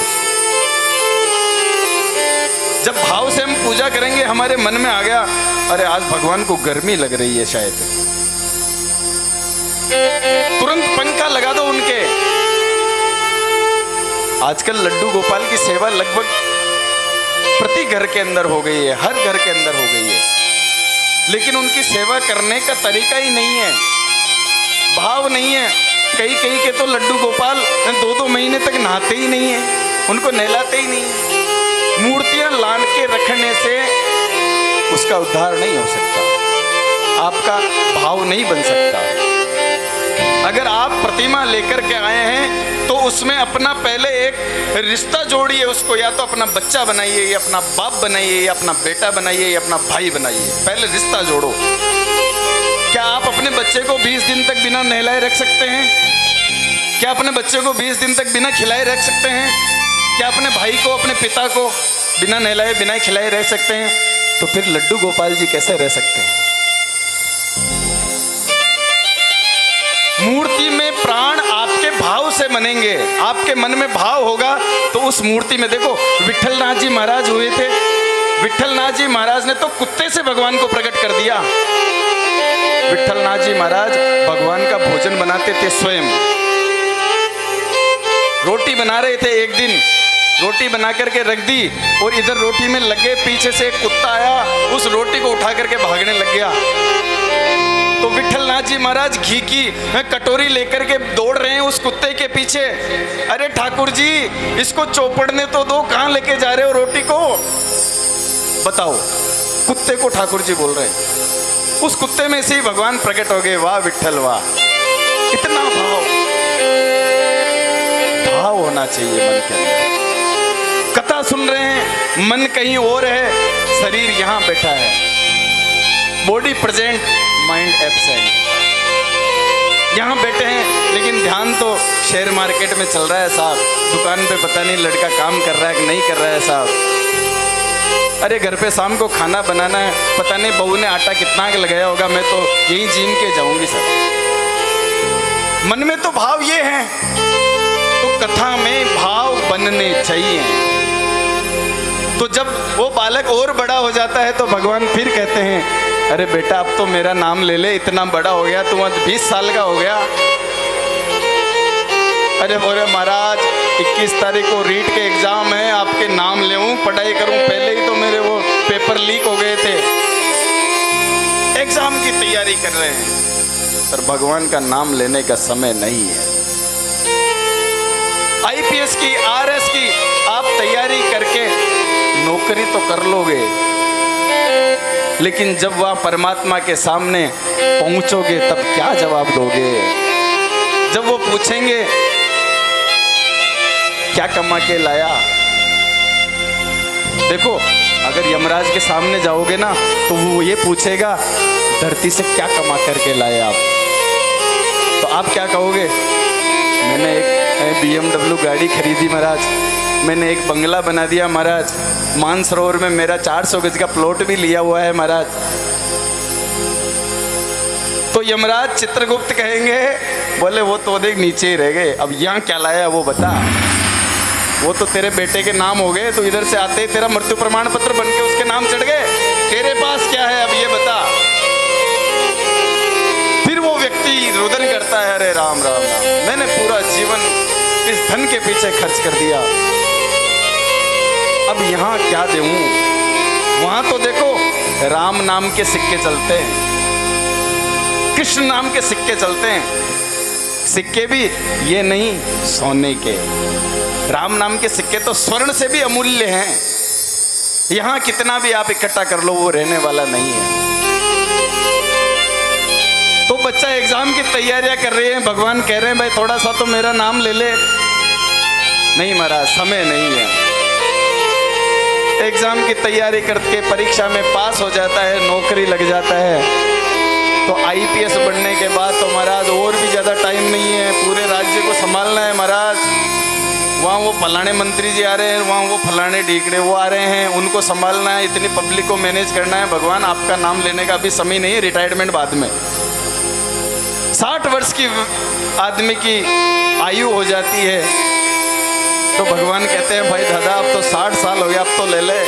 जब भाव से हम पूजा करेंगे, हमारे मन में आ गया अरे आज भगवान को गर्मी लग रही है शायद, तुरंत पंखा लगा दो उनके। आजकल लड्डू गोपाल की सेवा लगभग प्रति घर के अंदर हो गई है, हर घर के अंदर हो गई है, लेकिन उनकी सेवा करने का तरीका ही नहीं है, भाव नहीं है। कई कई के तो लड्डू गोपाल 2-2 महीने तक नहाते ही नहीं है, उनको नहलाते ही नहीं है। मूर्तियां लान के रखने से उसका उद्धार नहीं हो सकता, आपका भाव नहीं बन सकता। अगर आप प्रतिमा लेकर के आए हैं तो उसमें अपना पहले एक रिश्ता जोड़िए उसको, या तो अपना बच्चा बनाइए, या अपना बाप बनाइए, या अपना बेटा बनाइए, या अपना भाई बनाइए। पहले रिश्ता जोड़ो। क्या आप अपने बच्चे को 20 दिन तक बिना नहलाए रख सकते हैं? क्या अपने बच्चे को 20 दिन तक बिना खिलाए रख सकते हैं? क्या अपने भाई को, अपने पिता को बिना नहलाए बिना खिलाए रह सकते हैं? तो फिर लड्डू गोपाल जी कैसे रह सकते हैं? मूर्ति में प्राण आपके भाव से बनेंगे। आपके मन में भाव होगा तो उस मूर्ति में, देखो विट्ठलनाथ जी महाराज हुए थे, विट्ठलनाथ जी महाराज ने तो कुत्ते से भगवान को प्रकट कर दिया। विट्ठलनाथ जी महाराज भगवान का भोजन बनाते थे स्वयं। रोटी बना रहे थे, एक दिन रोटी बना करके रख दी और इधर रोटी में लग गए, पीछे से एक कुत्ता आया, उस रोटी को उठा करके भागने लग गया। तो विट्ठलनाथ जी महाराज घी की कटोरी लेकर के दौड़ रहे हैं उस कुत्ते के पीछे। अरे ठाकुर जी, इसको चौपड़ने तो दो, कहाँ लेके जा रहे हो रोटी को? बताओ, कुत्ते को ठाकुर जी बोल रहे हैं। उस कुत्ते में से ही भगवान प्रकट हो गए। वाह विट्ठल वाह, इतना भाव होना चाहिए मन के अंदर। कथा सुन रहे हैं, मन कहीं और है, शरीर यहाँ बैठा है। Body present, mind absent. यहाँ बैठे हैं लेकिन ध्यान तो शेयर मार्केट में चल रहा है साहब। दुकान पे पता नहीं लड़का काम कर रहा है कि नहीं कर रहा है साहब। अरे घर पे शाम को खाना बनाना है, पता नहीं बहू ने आटा कितना लगाया होगा, मैं तो यही जिम के जाऊंगी सर। मन में तो भाव ये है, तो कथा में भाव बनने चाहिए। तो जब वो बालक और बड़ा हो जाता है तो भगवान फिर कहते हैं, अरे बेटा अब तो मेरा नाम ले ले, इतना बड़ा हो गया, तू आज 20 साल का हो गया। अरे बोले महाराज 21 तारीख को रीट के एग्जाम है, आपके नाम लेऊं, पढ़ाई करूं, पहले ही तो मेरे वो पेपर लीक हो गए थे, एग्जाम की तैयारी कर रहे हैं। पर भगवान का नाम लेने का समय नहीं है। आईपीएस की, आरएस की आप तैयारी करके नौकरी तो कर लोगे, लेकिन जब वहां परमात्मा के सामने पहुंचोगे तब क्या जवाब दोगे? जब वो पूछेंगे क्या कमा के लाया? देखो, अगर यमराज के सामने जाओगे ना तो वो ये पूछेगा धरती से क्या कमा करके लाए आप? तो आप क्या कहोगे? मैंने एक BMW गाड़ी खरीदी महाराज, मैंने एक बंगला बना दिया महाराज, मानसरोवर में मेरा 400 गज का प्लॉट भी लिया हुआ है महाराज। तो यमराज चित्रगुप्त कहेंगे, बोले वो तो देख नीचे ही रह गए, अब यहाँ क्या लाया वो बता। वो तो तेरे बेटे के नाम हो गए, तो इधर से आते ही तेरा मृत्यु प्रमाण पत्र बन के उसके नाम चढ़ गए, तेरे पास क्या है अब ये बता। फिर वो व्यक्ति रुदन करता है, अरे राम राम राम, मैंने पूरा जीवन इस धन के पीछे खर्च कर दिया, अब यहाँ क्या दूं? वहां तो देखो राम नाम के सिक्के चलते हैं, कृष्ण नाम के सिक्के चलते हैं, सिक्के भी ये नहीं सोने के, राम नाम के सिक्के तो स्वर्ण से भी अमूल्य हैं। यहाँ कितना भी आप इकट्ठा कर लो वो रहने वाला नहीं है। तो बच्चा एग्जाम की तैयारियां कर रहे हैं, भगवान कह रहे हैं भाई थोड़ा सा तो मेरा नाम ले ले। नहीं महाराज, समय नहीं है। एग्जाम की तैयारी करके परीक्षा में पास हो जाता है, नौकरी लग जाता है, तो आईपीएस बनने के बाद तो महाराज और भी ज़्यादा टाइम नहीं है, पूरे राज्य को संभालना है महाराज। वहाँ वो फलाने मंत्री जी आ रहे हैं, वहाँ वो फलाने ढीकड़े वो आ रहे हैं, उनको संभालना है, इतनी पब्लिक को मैनेज करना है। भगवान आपका नाम लेने का भी समय नहीं है, रिटायरमेंट बाद में। 60 वर्ष की आदमी की आयु हो जाती है तो भगवान कहते हैं भाई दादा अब तो 60 साल हो गया, अब तो ले ले।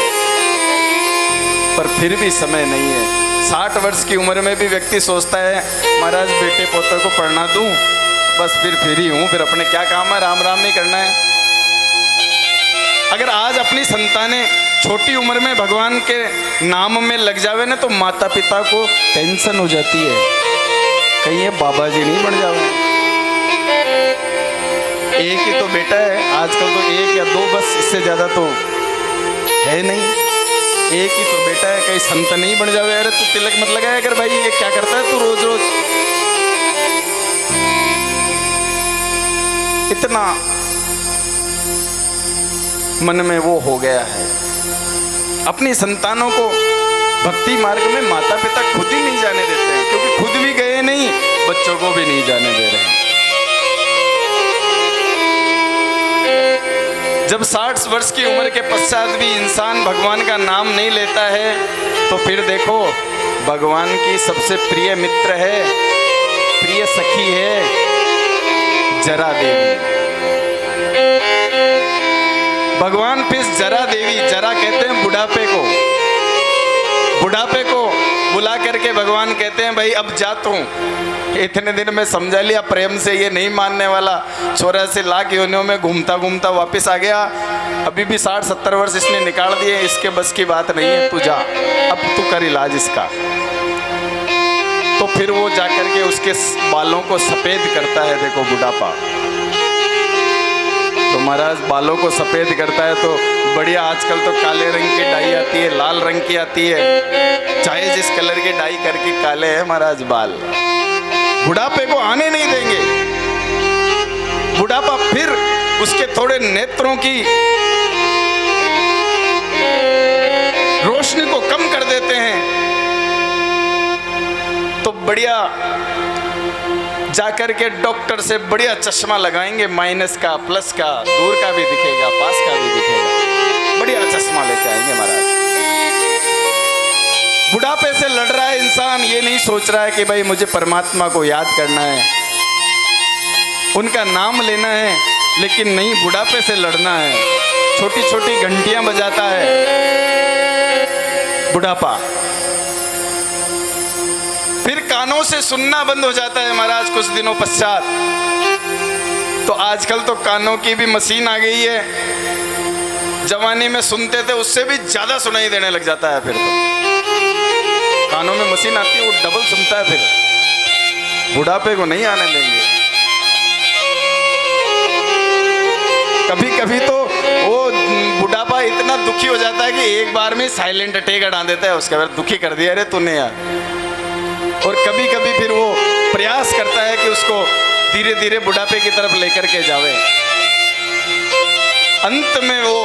पर फिर भी समय नहीं है। 60 वर्ष की उम्र में भी व्यक्ति सोचता है महाराज बेटे पोते को पढ़ना दूं, बस फिर फ्री हूँ, फिर अपने क्या काम है, राम राम नहीं करना है। अगर आज अपनी संतानें छोटी उम्र में भगवान के नाम में लग जावे ना तो माता पिता को टेंशन हो जाती है, कहीं ये बाबा जी नहीं बन जावे। एक ही तो बेटा है आजकल, तो 1 या 2 बस, इससे ज़्यादा तो है नहीं। एक ही तो बेटा है, कहीं संत नहीं बन जावे। अरे तू तिलक मत लगाया कर भाई, ये क्या करता है तू रोज रोज। इतना मन में वो हो गया है, अपनी संतानों को भक्ति मार्ग में माता पिता खुद ही नहीं जाने देते हैं, क्योंकि खुद भी गए नहीं, बच्चों को भी नहीं जाने दे रहे हैं। जब 60 वर्ष की उम्र के पश्चात भी इंसान भगवान का नाम नहीं लेता है, तो फिर देखो भगवान की सबसे प्रिय मित्र है, प्रिय सखी है जरा देवी। भगवान फिर जरा देवी, जरा कहते हैं बुढ़ापे को, बुढ़ापे को बुला करके भगवान कहते हैं भाई अब जा तू, इतने दिन में समझा लिया प्रेम से, ये नहीं मानने वाला, 84 लाख योनियों में घूमता घूमता वापस आ गया, अभी भी 60-70 वर्ष इसने निकाल दिए, इसके बस की बात नहीं है, तू जा, अब तू कर इलाज इसका। तो फिर वो जाकर के उसके बालों को सफेद करता है। देखो बुढ़ापा तो महाराज बालों को सफेद करता है, तो बढ़िया आजकल तो काले रंग की डाई आती है, लाल रंग की आती है, चाहे जिस कलर की डाई करके काले है महाराज बाल, बुढ़ापे को आने नहीं देंगे। बुढ़ापा फिर उसके थोड़े नेत्रों की रोशनी को कम कर देते हैं, तो बढ़िया जाकर के डॉक्टर से बढ़िया चश्मा लगाएंगे, माइनस का, प्लस का, दूर का भी दिखेगा, पास का भी दिखेगा, बढ़िया चश्मा लेके आएंगे महाराज। बुढ़ापे से लड़ रहा है इंसान, ये नहीं सोच रहा है कि भाई मुझे परमात्मा को याद करना है, उनका नाम लेना है, लेकिन नहीं, बुढ़ापे से लड़ना है। छोटी छोटी घंटियां बजाता है बुढ़ापा, फिर कानों से सुनना बंद हो जाता है महाराज कुछ दिनों पश्चात। तो आजकल तो कानों की भी मशीन आ गई है, जवानी में सुनते थे उससे भी ज्यादा सुनाई देने लग जाता है, फिर तो कानों में मशीन आती है, वो डबल सुनता है, फिर बुढ़ापे को नहीं आने देंगे। कभी कभी तो वो बुढ़ापा इतना दुखी हो जाता है कि एक बार में साइलेंट अटैक अड़ा देता है, उसके बाद दुखी कर दिया अरे तूने यार। और कभी कभी फिर वो प्रयास करता है कि उसको धीरे धीरे बुढ़ापे की तरफ लेकर के जावे। अंत में वो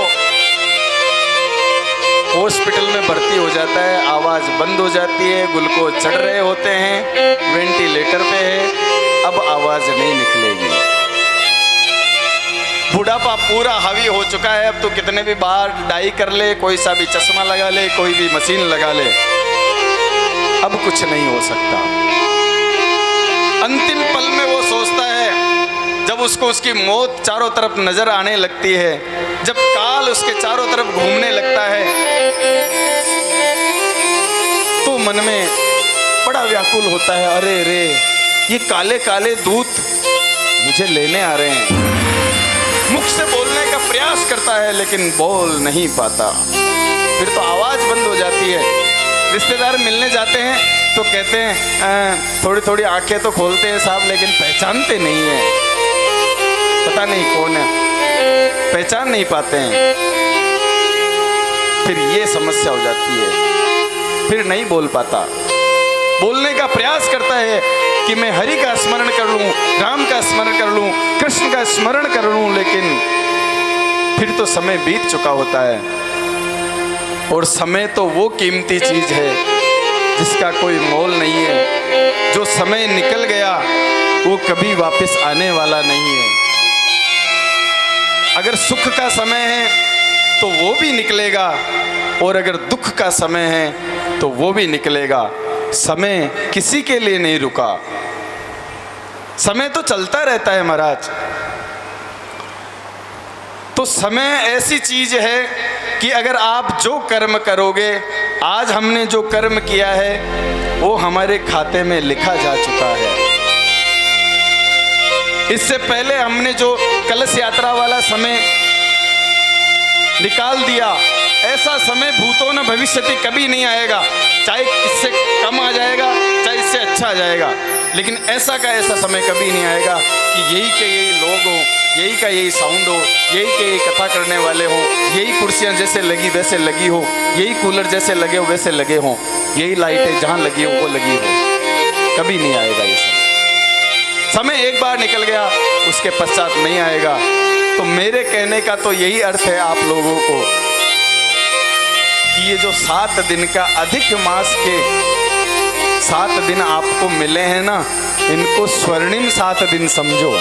हॉस्पिटल में भर्ती हो जाता है, आवाज बंद हो जाती है, ग्लूकोज चढ़ रहे होते हैं, वेंटिलेटर पे है, अब आवाज नहीं निकलेगी। बुढ़ापा पूरा हावी हो चुका है, अब तो कितने भी बार डाई कर ले, कोई सा भी चश्मा लगा ले, कोई भी मशीन लगा ले, अब कुछ नहीं हो सकता। अंतिम पल में वो सोचता है, जब उसको उसकी मौत चारों तरफ नजर आने लगती है, जब काल उसके चारों तरफ घूमने लगता है, तो मन में बड़ा व्याकुल होता है, अरे रे ये काले काले दूत मुझे लेने आ रहे हैं। मुख से बोलने का प्रयास करता है लेकिन बोल नहीं पाता, फिर तो आवाज बंद हो जाती है। रिश्तेदार मिलने जाते हैं तो कहते हैं थोड़ी थोड़ी आंखें तो खोलते हैं साहब, लेकिन पहचानते नहीं है, पता नहीं कौन है, पहचान नहीं पाते हैं। फिर ये समस्या हो जाती है, फिर नहीं बोल पाता, बोलने का प्रयास करता है कि मैं हरि का स्मरण कर लूं, राम का स्मरण कर लूं, कृष्ण का स्मरण कर लूं, लेकिन फिर तो समय बीत चुका होता है। और समय तो वो कीमती चीज है जिसका कोई मोल नहीं है, जो समय निकल गया वो कभी वापस आने वाला नहीं है। अगर सुख का समय है तो वो भी निकलेगा, और अगर दुख का समय है तो वो भी निकलेगा। समय किसी के लिए नहीं रुका, समय तो चलता रहता है महाराज। तो समय ऐसी चीज है कि अगर आप जो कर्म करोगे, आज हमने जो कर्म किया है वो हमारे खाते में लिखा जा चुका है। इससे पहले हमने जो कलश यात्रा वाला समय निकाल दिया, ऐसा समय भूतो न भविष्यति कभी नहीं आएगा। चाहे इससे कम आ जाएगा, चाहे इससे अच्छा आ जाएगा, लेकिन ऐसा का ऐसा समय कभी नहीं आएगा कि यही के यही लोग हों, यही का यही साउंड हो, यही के यही कथा करने वाले हों, यही कुर्सियां जैसे लगी वैसे लगी हो, यही कूलर जैसे लगे हो वैसे लगे हों, यही लाइटें जहाँ लगी हो वो लगी हो। कभी नहीं आएगा ये समय। समय एक बार निकल गया, उसके पश्चात नहीं आएगा। तो मेरे कहने का तो यही अर्थ है आप लोगों को कि ये जो 7 दिन का अधिक मास के 7 दिन आपको मिले हैं ना, इनको स्वर्णिम 7 दिन समझो।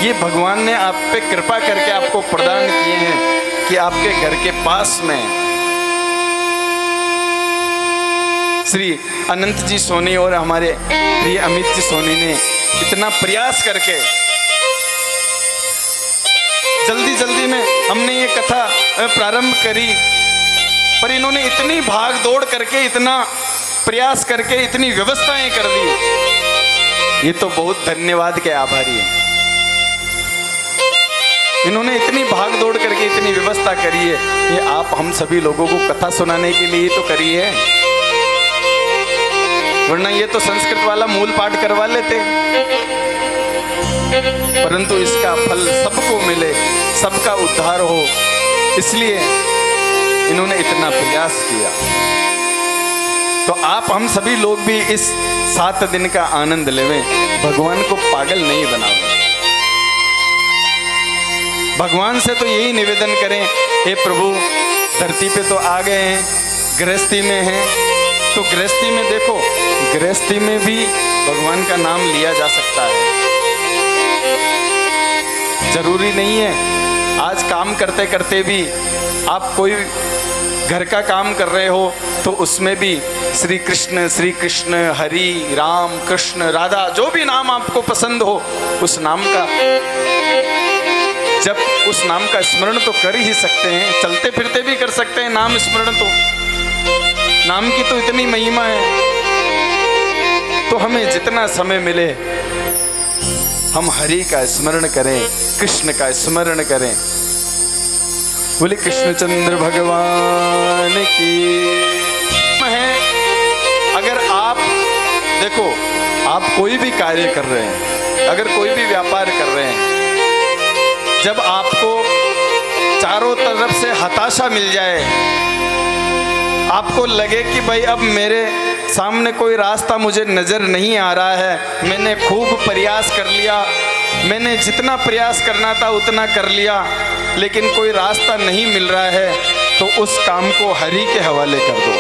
ये भगवान ने आप पे कृपा करके आपको प्रदान किए हैं कि आपके घर के पास में श्री अनंत जी सोनी और हमारे प्रिय अमित जी सोनी ने इतना प्रयास करके जल्दी जल्दी में हमने ये कथा प्रारंभ करी, पर इन्होंइन्होंने इतनी भाग दौड़ करके, इतना प्रयास करके, इतनी व्यवस्थाएं कर दी। ये तो बहुत धन्यवाद के आभारी हैं। इन्होंने इतनी भाग दौड़ करके इतनी व्यवस्था करी है, ये आप हम सभी लोगों को कथा सुनाने के लिए तो करी है, वरना ये तो संस्कृत वाला मूल पाठ करवा लेते। परंतु इसका फल सबको मिले, सबका उद्धार हो, इसलिए इन्होंने इतना प्रयास किया। तो आप हम सभी लोग भी इस 7 दिन का आनंद लेवें, भगवान को पागल नहीं बनाओ। भगवान से तो यही निवेदन करें, हे प्रभु धरती पे तो आ गए हैं, गृहस्थी में हैं, तो गृहस्थी में देखो, गृहस्थी में भी भगवान का नाम लिया जा सकता है। जरूरी नहीं है आज काम करते करते भी आप कोई घर का काम कर रहे हो तो उसमें भी श्री कृष्ण, हरि, राम, कृष्ण, राधा, जो भी नाम आपको पसंद हो उस नाम का, जब उस नाम का स्मरण तो कर ही सकते हैं, चलते फिरते भी कर सकते हैं नाम स्मरण। तो नाम की तो इतनी महिमा है, तो हमें जितना समय मिले हम हरि का स्मरण करें, कृष्ण का स्मरण करें। बोले कृष्णचंद्र भगवान की है। अगर आप देखो, आप कोई भी कार्य कर रहे हैं, अगर कोई भी व्यापार कर रहे हैं, जब आपको चारों तरफ से हताशा मिल जाए, आपको लगे कि भाई अब मेरे सामने कोई रास्ता मुझे नज़र नहीं आ रहा है, मैंने खूब प्रयास कर लिया, मैंने जितना प्रयास करना था उतना कर लिया, लेकिन कोई रास्ता नहीं मिल रहा है, तो उस काम को हरि के हवाले कर दो।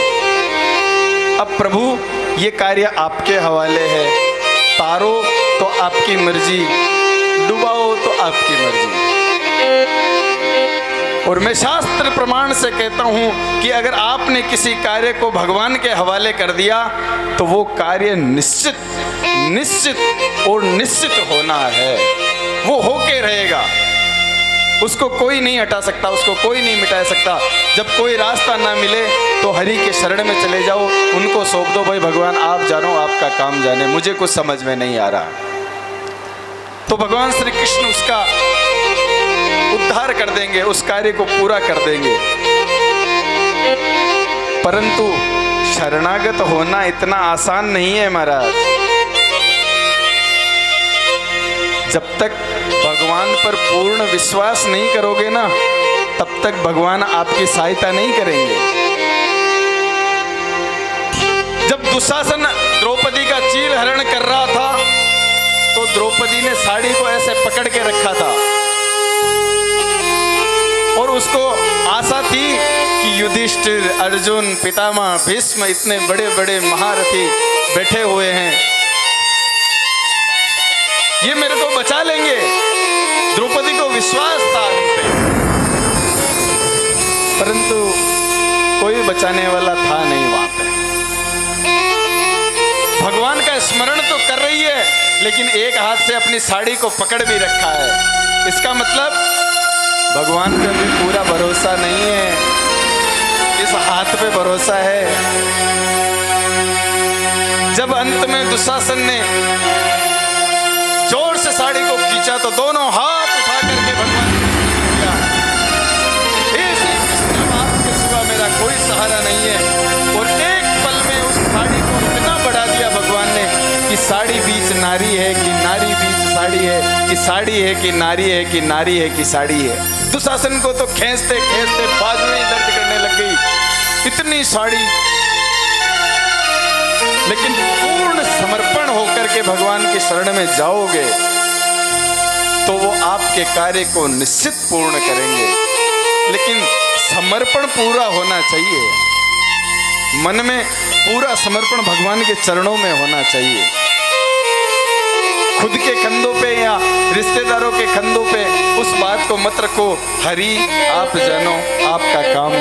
अब प्रभु ये कार्य आपके हवाले है, तारो तो आपकी मर्जी, डुबाओ तो आपकी मर्जी। और मैं शास्त्र प्रमाण से कहता हूं कि अगर आपने किसी कार्य को भगवान के हवाले कर दिया तो वो कार्य निश्चित और निश्चित होना है, वो होके रहेगा, उसको कोई नहीं हटा सकता, उसको कोई नहीं मिटा सकता। जब कोई रास्ता ना मिले तो हरि के शरण में चले जाओ, उनको सौंप दो, भाई भगवान आप जानो, आपका काम जाने, मुझे कुछ समझ में नहीं आ रहा। तो भगवान श्री कृष्ण उसका उद्धार कर देंगे, उस कार्य को पूरा कर देंगे। परंतु शरणागत होना इतना आसान नहीं है महाराज। जब तक भगवान पर पूर्ण विश्वास नहीं करोगे ना, तब तक भगवान आपकी सहायता नहीं करेंगे। जब दुशासन द्रौपदी का चीर हरण कर रहा था तो द्रौपदी ने साड़ी को ऐसे पकड़ के रखा था और उसको आशा थी कि युधिष्ठिर, अर्जुन, पितामह, भीष्म, इतने बड़े बड़े महारथी बैठे हुए हैं, ये मेरे को बचा लेंगे। द्रौपदी को विश्वास था उन पे, परंतु कोई बचाने वाला था नहीं वहां पे। भगवान का स्मरण तो कर रही है, लेकिन एक हाथ से अपनी साड़ी को पकड़ भी रखा है। इसका मतलब भगवान पे भी पूरा भरोसा नहीं है, इस हाथ पे भरोसा है। जब अंत में दुशासन ने जोर से साड़ी को खींचा तो दोनों हाथ उठा करके भगवान आपके सिवा मेरा कोई सहारा नहीं है। और एक पल में उस साड़ी को इतना बढ़ा दिया भगवान ने कि साड़ी बीच नारी है कि नारी बीच साड़ी है, कि साड़ी है कि नारी है, कि नारी है कि साड़ी है। दुशासन को तो खींचते खींचते बाजुएं दर्द करने लग गई, इतनी साड़ी। लेकिन पूर्ण समर्पण होकर के भगवान के शरण में जाओगे तो वो आपके कार्य को निश्चित पूर्ण करेंगे। लेकिन समर्पण पूरा होना चाहिए, मन में पूरा समर्पण भगवान के चरणों में होना चाहिए। खुद के कंधों पे या रिश्तेदारों के कंधों पे उस बात को मत रखो। हरि आप जानो, आपका काम